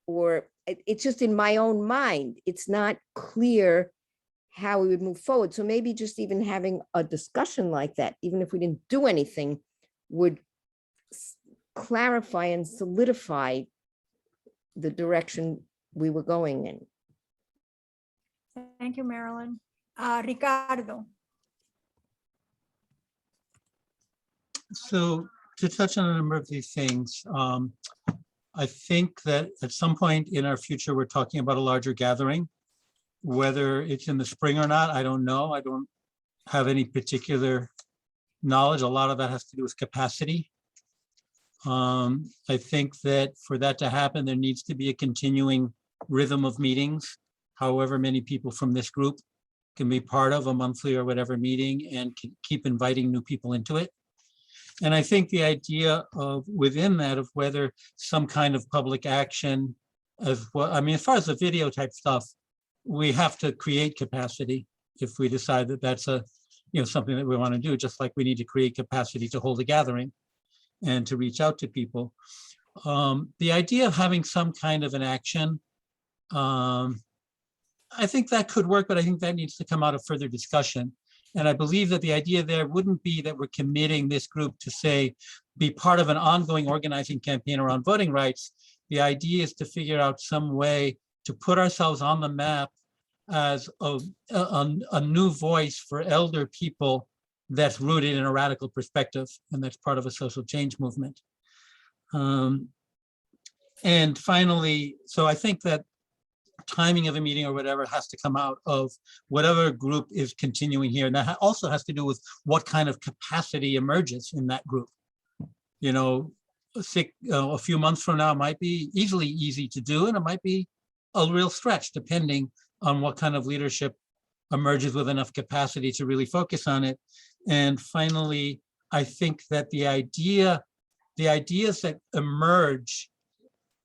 Or it's just in my own mind, it's not clear how we would move forward. So maybe just even having a discussion like that, even if we didn't do anything, would clarify and solidify the direction we were going in. Thank you, Marilyn. Ricardo. So to touch on a number of these things, I think that at some point in our future, we're talking about a larger gathering. Whether it's in the spring or not, I don't know. I don't have any particular knowledge. A lot of that has to do with capacity. I think that for that to happen, there needs to be a continuing rhythm of meetings. However many people from this group can be part of a monthly or whatever meeting and can keep inviting new people into it. And I think the idea of within that of whether some kind of public action as well, I mean, as far as the video type stuff, we have to create capacity if we decide that that's a, you know, something that we want to do, just like we need to create capacity to hold a gathering and to reach out to people. The idea of having some kind of an action, I think that could work, but I think that needs to come out of further discussion. And I believe that the idea there wouldn't be that we're committing this group to say, be part of an ongoing organizing campaign around voting rights. The idea is to figure out some way to put ourselves on the map as a new voice for elder people that's rooted in a radical perspective, and that's part of a social change movement. And finally, so I think that timing of a meeting or whatever has to come out of whatever group is continuing here. And that also has to do with what kind of capacity emerges in that group. You know, a few months from now might be easy to do, and it might be a real stretch depending on what kind of leadership emerges with enough capacity to really focus on it. And finally, I think that the ideas that emerge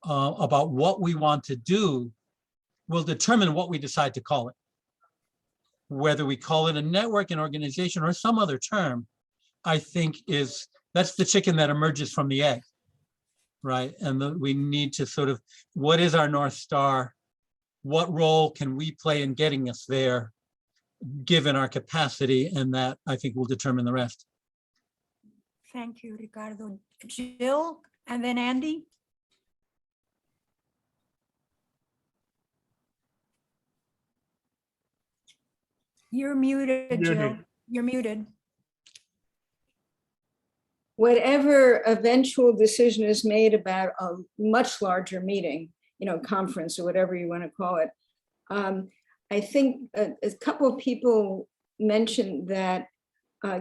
about what we want to do will determine what we decide to call it. Whether we call it a network, an organization, or some other term, I think that's the chicken that emerges from the egg, right? And we need to sort of, what is our North Star? What role can we play in getting us there? given our capacity, and that I think will determine the rest. Thank you, Ricardo. Jill, and then Andy? You're muted, Jill. Muted. You're muted. Whatever eventual decision is made about a much larger meeting, conference or whatever you want to call it. I think a couple of people mentioned that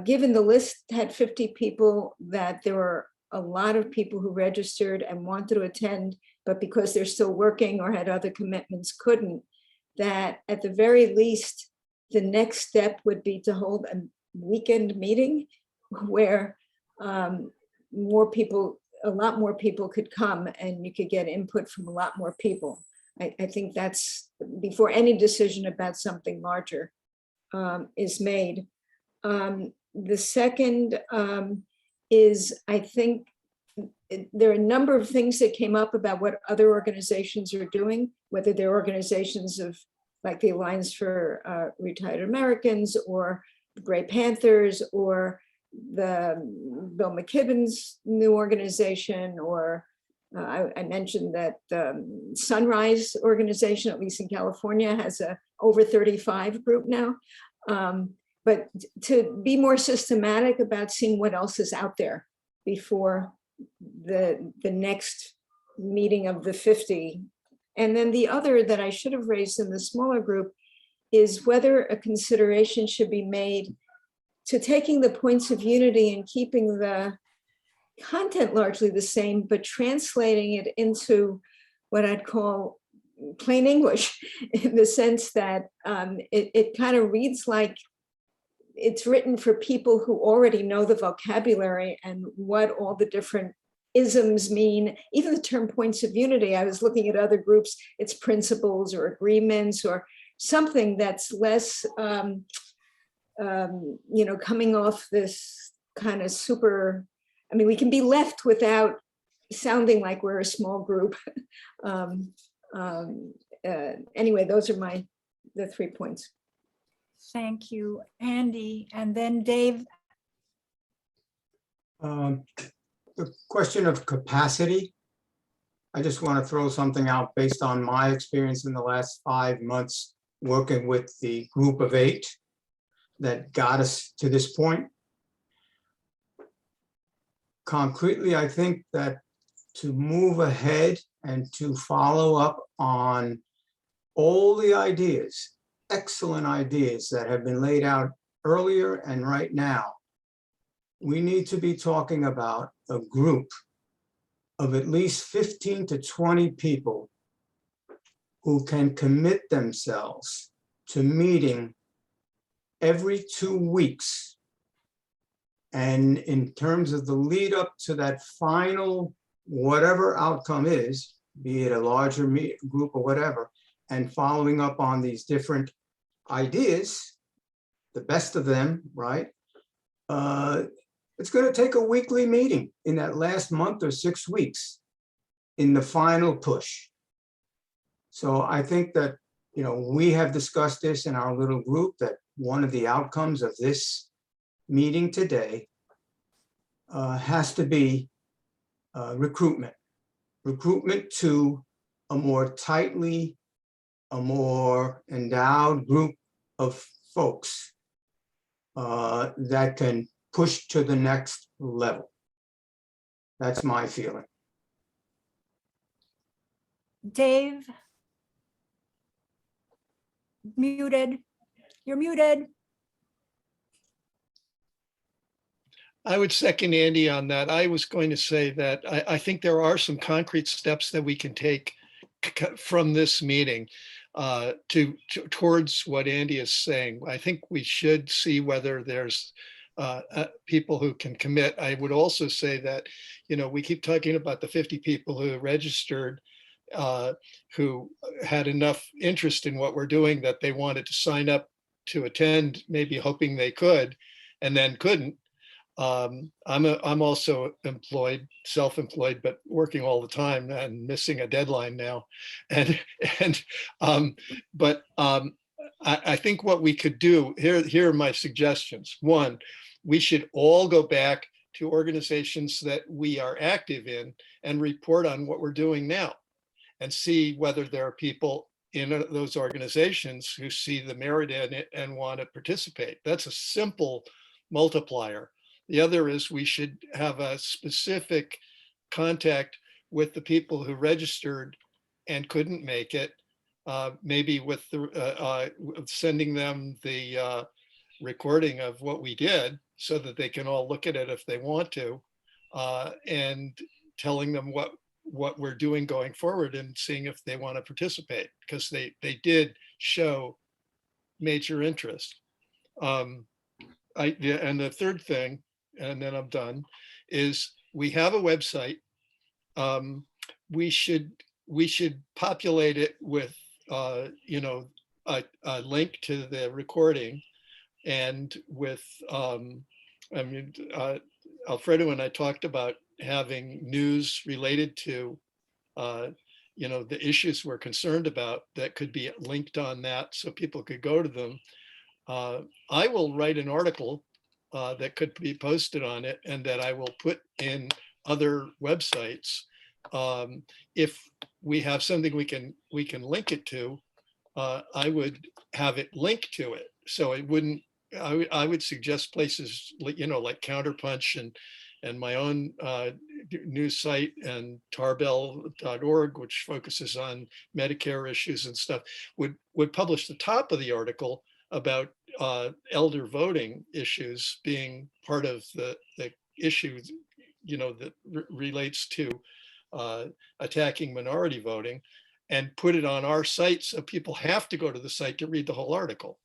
given the list had 50 people, that there were a lot of people who registered and wanted to attend, but because they're still working or had other commitments, couldn't, that at the very least, the next step would be to hold a weekend meeting where more people, a lot more people could come and you could get input from a lot more people. I think that's before any decision about something larger is made. The second is, I think there are a number of things that came up about what other organizations are doing, whether they're organizations of like the Alliance for Retired Americans or the Gray Panthers or the Bill McKibben's new organization, or I mentioned that Sunrise organization, at least in California, has a over 35 group now. But to be more systematic about seeing what else is out there before the next meeting of the 50. And then the other that I should have raised in the smaller group is whether a consideration should be made to taking the points of unity and keeping the content largely the same, but translating it into what I'd call plain English, in the sense that it kind of reads like it's written for people who already know the vocabulary and what all the different isms mean. Even the term points of unity, I was looking at other groups, it's principles or agreements or something that's less, coming off this kind of super, I mean, we can be left without sounding like we're a small group. Anyway, those are the 3 points. Thank you, Andy. And then Dave. The question of capacity, I just want to throw something out based on my experience in the last 5 months working with the group of 8 that got us to this point. Concretely, I think that to move ahead and to follow up on all the ideas, excellent ideas that have been laid out earlier and right now, we need to be talking about a group of at least 15 to 20 people who can commit themselves to meeting every 2 weeks. And in terms of the lead up to that final, whatever outcome is, be it a larger group or whatever, and following up on these different ideas, the best of them, right? It's going to take a weekly meeting in that last month or 6 weeks in the final push. So I think that, we have discussed this in our little group, that one of the outcomes of this meeting today has to be recruitment to a more tightly, a more endowed group of folks that can push to the next level. That's my feeling. Dave. Muted. You're muted. I would second Andy on that. I was going to say that I think there are some concrete steps that we can take from this meeting towards what Andy is saying. I think we should see whether there's people who can commit. I would also say that, we keep talking about the 50 people who registered, who had enough interest in what we're doing that they wanted to sign up to attend, maybe hoping they could, and then couldn't. I'm also employed, self-employed, but working all the time and missing a deadline now. I think what we could do, here are my suggestions. One, we should all go back to organizations that we are active in and report on what we're doing now and see whether there are people in those organizations who see the merit in it and want to participate. That's a simple multiplier. The other is we should have a specific contact with the people who registered and couldn't make it, maybe with the sending them the recording of what we did so that they can all look at it if they want to, and telling them what we're doing going forward and seeing if they want to participate, because they did show major interest. And the third thing, and then I'm done, is we have a website. We should populate it with you know, a link to the recording, and with I mean, Alfredo and I talked about having news related to you know, the issues we're concerned about that could be linked on that so people could go to them. I will write an article that could be posted on it and that I will put in other websites. If we have something we can link it to, I would have it linked to it. So it wouldn't, I would suggest places, you know, like Counterpunch and my own news site, and tarbell.org, which focuses on Medicare issues and stuff, would publish the top of the article about elder voting issues being part of the issue, you know, that relates to attacking minority voting, and put it on our site so people have to go to the site to read the whole article.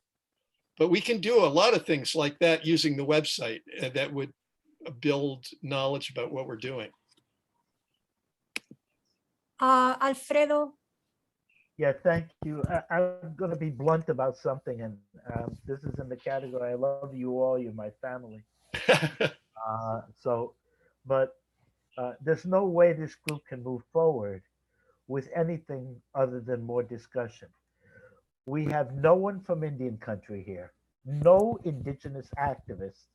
But we can do a lot of things like that using the website that would build knowledge about what we're doing. Alfredo. Yeah, thank you. I'm going to be blunt about something, and this is in the category, I love you all, you're my family. But there's no way this group can move forward with anything other than more discussion. We have no one from Indian country here, no indigenous activists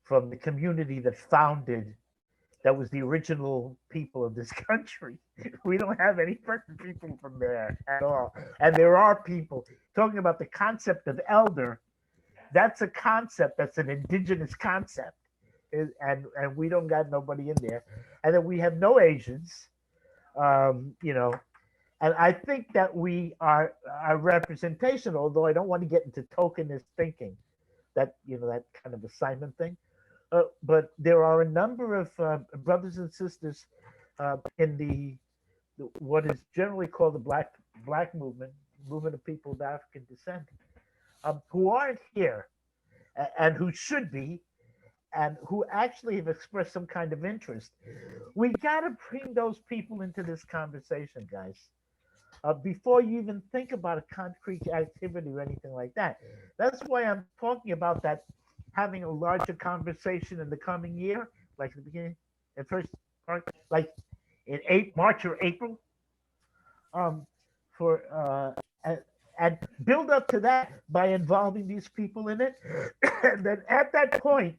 from the community that was the original people of this country. We don't have any people from there at all. And there are people talking about the concept of elder. That's a concept, that's an indigenous concept. And we don't got nobody in there. And then we have no Asians, you know. And I think that we are our representation, although I don't want to get into tokenist thinking, that, you know, that kind of assignment thing. But there are a number of brothers and sisters in the what is generally called the black movement of people of African descent, who aren't here and who should be, and who actually have expressed some kind of interest. We got to bring those people into this conversation, guys. Before you even think about a concrete activity or anything like that. That's why I'm talking about that, having a larger conversation in the coming year, like the beginning, at first, like in March or April, and build up to that by involving these people in it. And then at that point,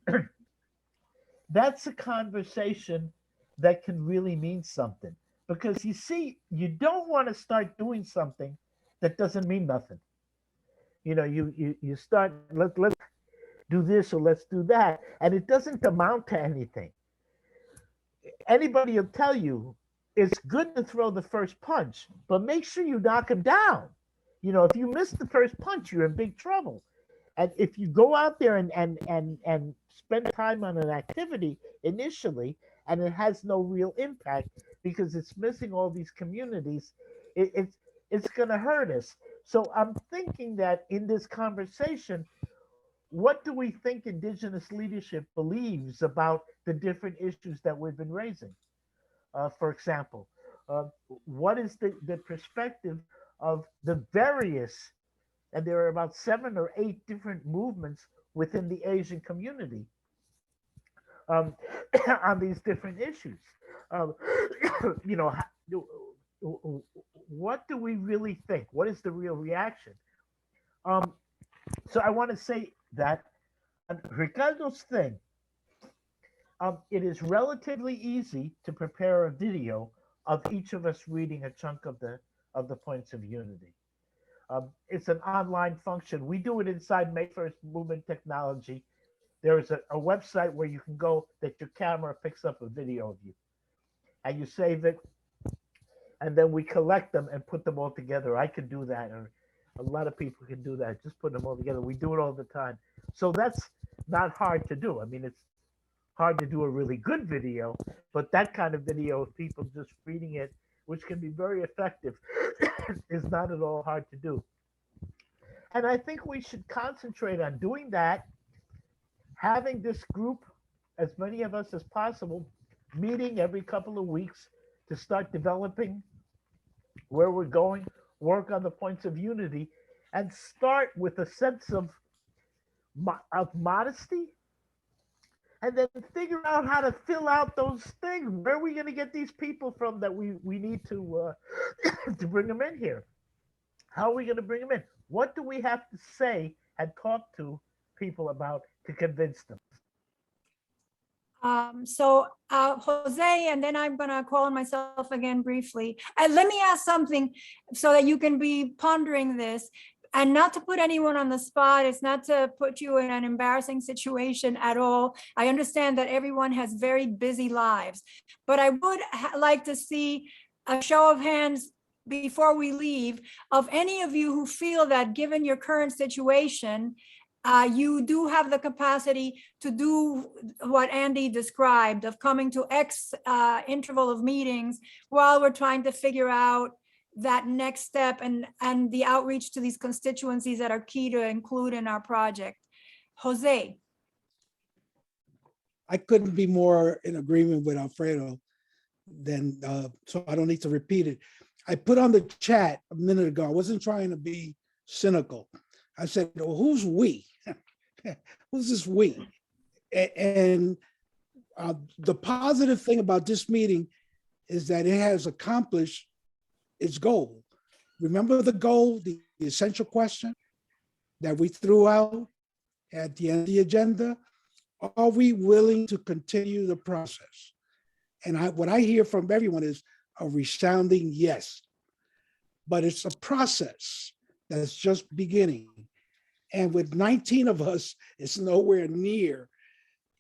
that's a conversation that can really mean something. Because you see, you don't want to start doing something that doesn't mean nothing. You know, you start, let's do this or let's do that, and it doesn't amount to anything. Anybody will tell you it's good to throw the first punch, but make sure you knock him down. You know, if you miss the first punch, you're in big trouble. And if you go out there and spend time on an activity initially, and it has no real impact because it's missing all these communities, it's going to hurt us. So I'm thinking that in this conversation, what do we think Indigenous leadership believes about the different issues that we've been raising? For example, what is the perspective of the various, and there are about 7 or 8 different movements within the Asian community on these different issues? You know, what do we really think? What is the real reaction? So I want to say that on Ricardo's thing, it is relatively easy to prepare a video of each of us reading a chunk of the points of unity. It's an online function. We do it inside May First Movement Technology. There is a website where you can go that your camera picks up a video of you, and you save it, and then we collect them and put them all together. I could do that, or a lot of people can do that. Just put them all together. We do it all the time. So that's not hard to do. I mean, it's hard to do a really good video, but that kind of video of people just reading it, which can be very effective, is not at all hard to do. And I think we should concentrate on doing that, having this group, as many of us as possible, meeting every couple of weeks to start developing where we're going, work on the points of unity, and start with a sense of modesty, and then figure out how to fill out those things. Where are we going to get these people from that we need to to bring them in here? How are we going to bring them in? What do we have to say and talk to people about to convince them? Jose, and then I'm going to call on myself again briefly. Let me ask something so that you can be pondering this. And not to put anyone on the spot, it's not to put you in an embarrassing situation at all. I understand that everyone has very busy lives, but I would like to see a show of hands before we leave of any of you who feel that given your current situation, you do have the capacity to do what Andy described of coming to X interval of meetings while we're trying to figure out that next step and the outreach to these constituencies that are key to include in our project. Jose. I couldn't be more in agreement with Alfredo than, so I don't need to repeat it. I put on the chat a minute ago, I wasn't trying to be cynical. I said, well, who's we? Who's this we? And the positive thing about this meeting is that it has accomplished its goal. Remember the goal, the essential question that we threw out at the end of the agenda? Are we willing to continue the process? And what I hear from everyone is a resounding yes. But it's a process that's just beginning. And with 19 of us, it's nowhere near,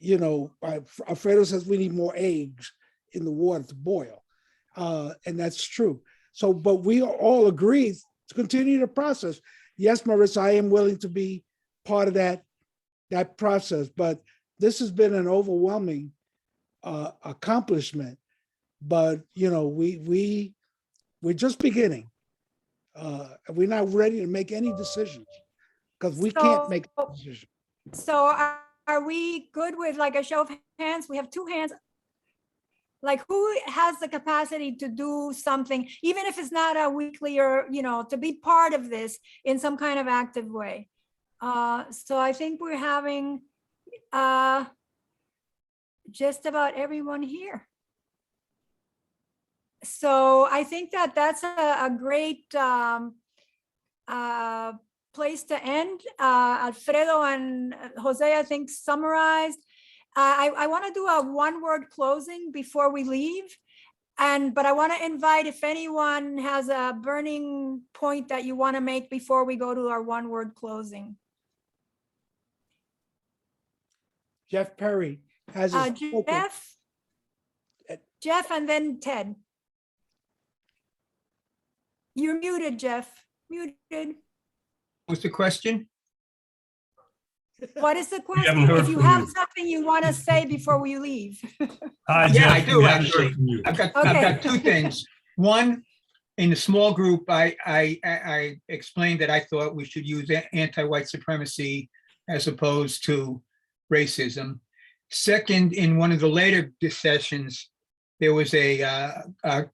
Alfredo says we need more eggs in the water to boil. And that's true. So, but we all agree to continue the process. Yes, Marissa, I am willing to be part of that process, but this has been an overwhelming accomplishment. But we're just beginning. We're not ready to make any decisions because we can't make a decision. So are we good with like a show of hands? We have two hands. Like who has the capacity to do something, even if it's not a weekly or, to be part of this in some kind of active way. So I think we're having just about everyone here. So I think that that's a great place to end. Alfredo and Jose, I think, summarized. I want to do a one-word closing before we leave. But I want to invite if anyone has a burning point that you want to make before we go to our one-word closing. Jeff Perry has Jeff, and then Ted. You're muted, Jeff. Muted. What's the question? What is the question? If you have something you want to say before we leave. Hi, yeah, I do actually. I've got two things. One, in the small group, I explained that I thought we should use anti-white supremacy as opposed to racism. Second, in one of the later sessions, there was a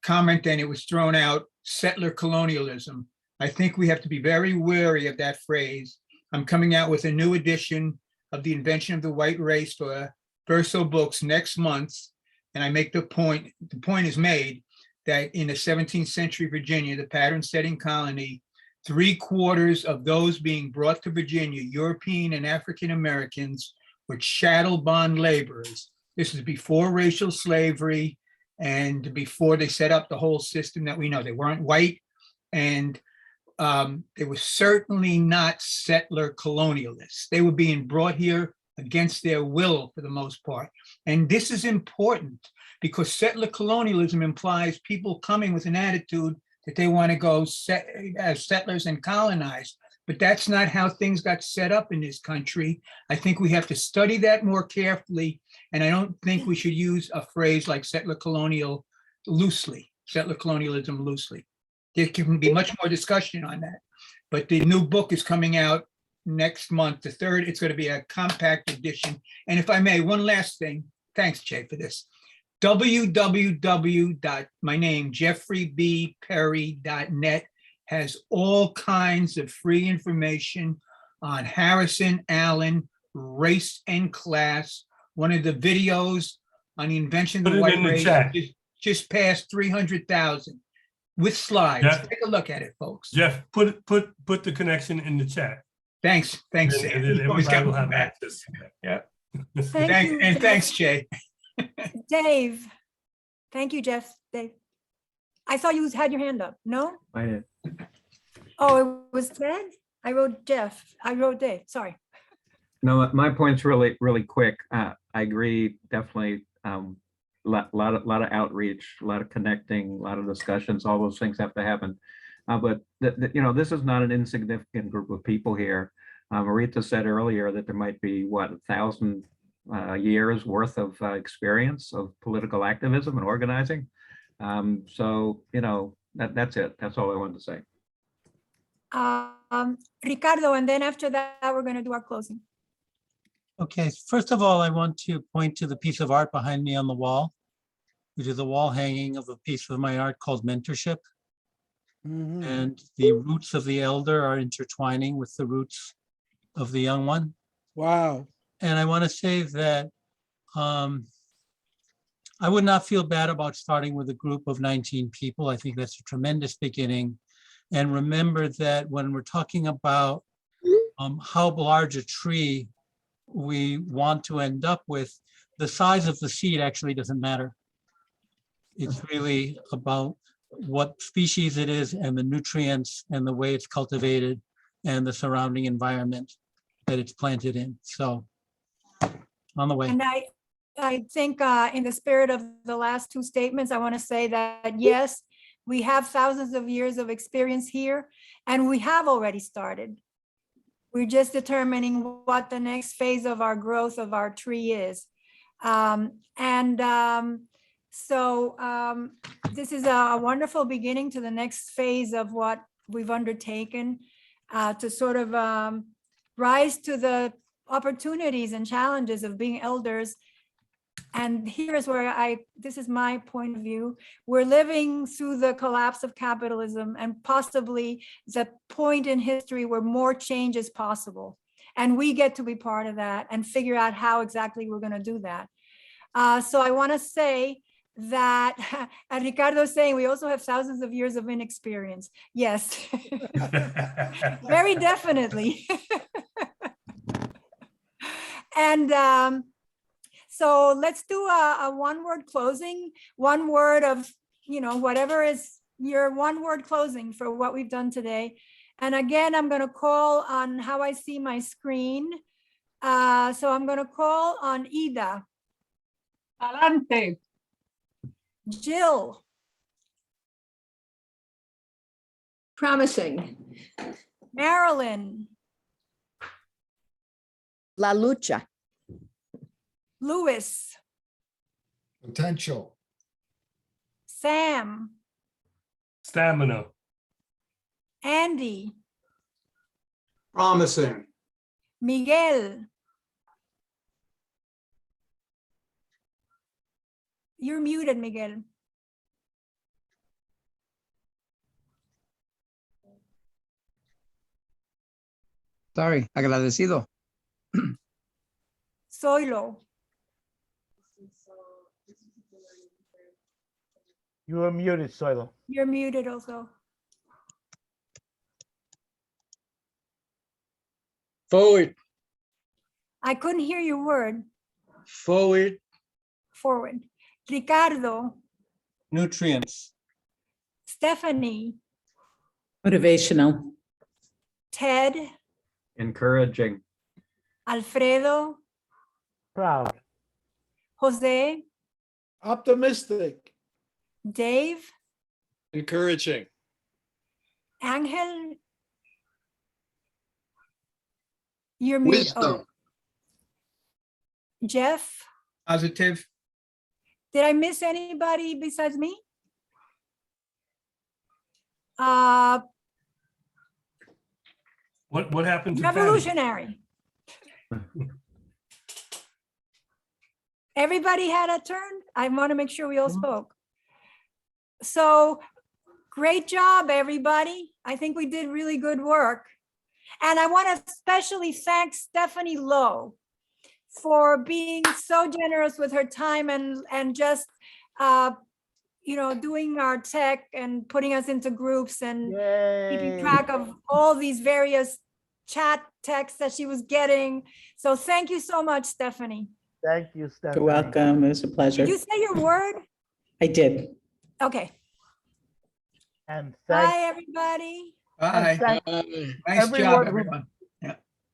comment and it was thrown out, settler colonialism. I think we have to be very wary of that phrase. I'm coming out with a new edition of The Invention of the White Race for Verso Books next month. And I make the point is made that in the 17th century Virginia, the pattern setting colony, 3/4 of those being brought to Virginia, European and African Americans, were chattel bond laborers. This is before racial slavery and before they set up the whole system that we know. They weren't white, and they were certainly not settler colonialists. They were being brought here against their will for the most part. And this is important because settler colonialism implies people coming with an attitude that they want to go as settlers and colonize. But that's not how things got set up in this country. I think we have to study that more carefully. And I don't think we should use a phrase like settler colonialism loosely. There can be much more discussion on that. But the new book is coming out next month, the 3rd. It's going to be a compact edition. And if I may, one last thing. Thanks, Jay, for this. www.jeffreybperry.net has all kinds of free information on Harrison Allen, race and class. One of the videos on the invention of the white race just passed 300,000 with slides. Jeff, take a look at it, folks. Jeff, put the connection in the chat. Thanks, And Sam. then You always everybody got will my have back. access to that. Yeah. Thank you, And Jeff. thanks, Jay. Dave. Thank you, Jeff. Dave. I saw you had your hand up. No? I did. Oh, it was Ted? I wrote Jeff. I wrote Dave. Sorry. No, my point's really quick. I agree, definitely. Lot of outreach, a lot of connecting, a lot of discussions. All those things have to happen. But this is not an insignificant group of people here. Marita said earlier that there might be 1,000 years worth of experience of political activism and organizing. So that's it. That's all I wanted to say. Ricardo, and then after that, we're going to do our closing. Okay, first of all, I want to point to the piece of art behind me on the wall, which is a wall hanging of a piece of my art called Mentorship. And the roots of the elder are intertwining with the roots of the young one. Wow. And I want to say that I would not feel bad about starting with a group of 19 people. I think that's a tremendous beginning. And remember that when we're talking about how large a tree we want to end up with, the size of the seed actually doesn't matter. It's really about what species it is and the nutrients and the way it's cultivated and the surrounding environment that it's planted in. So on the way. And I think in the spirit of the last two statements, I want to say that, yes, we have thousands of years of experience here, and we have already started. We're just determining what the next phase of our growth of our tree is. So this is a wonderful beginning to the next phase of what we've undertaken to sort of rise to the opportunities and challenges of being elders. And here is where this is my point of view. We're living through the collapse of capitalism and possibly the point in history where more change is possible. And we get to be part of that and figure out how exactly we're going to do that. So I want to say that, and Ricardo's saying we also have thousands of years of inexperience. Yes, very definitely. And so let's do a one-word closing, one word of, whatever is your one-word closing for what we've done today. And again, I'm going to call on how I see my screen. So I'm going to call on Ida. Adelante. Jill. Promising. Marilyn. La lucha. Louis. Potential. Sam. Stamina. Andy. Promising. Miguel. You're muted, Miguel. Sorry, agradecido. Zoilo. You are muted, Soilo. You're muted also. Forward, I couldn't hear your word. forward, Forward. Ricardo, Nutrients. Stephanie, Motivational. Ted, Encouraging. Alfredo, Proud. Jose, Optimistic. Dave, Encouraging. Angel. You're muted. Oh, Wisdom. Jeff, Positive. did I miss anybody besides me? Uh, What happened to Patty? revolutionary. Everybody had a turn. I want to make sure we all spoke. So great job, everybody. I think we did really good work. And I want to especially thank Stephanie Lowe for being so generous with her time and just, doing our tech and putting us into groups and keeping track of all these various chat texts that she was getting. So thank you so much, Stephanie. Thank you, Stephanie. You're welcome. It was a pleasure. Did you say your word? I did. Okay. And thank Bye, everybody. Bye. thank Nice everyone job, who- everyone.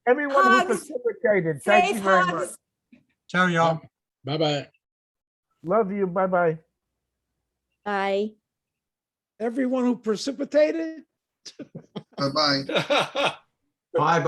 everyone who Hugs. participated. Thank you Safe very much. hugs. Ciao, y'all. bye-bye. Love you. Bye-bye. Bye. Everyone who precipitated. Bye-bye. Bye-bye.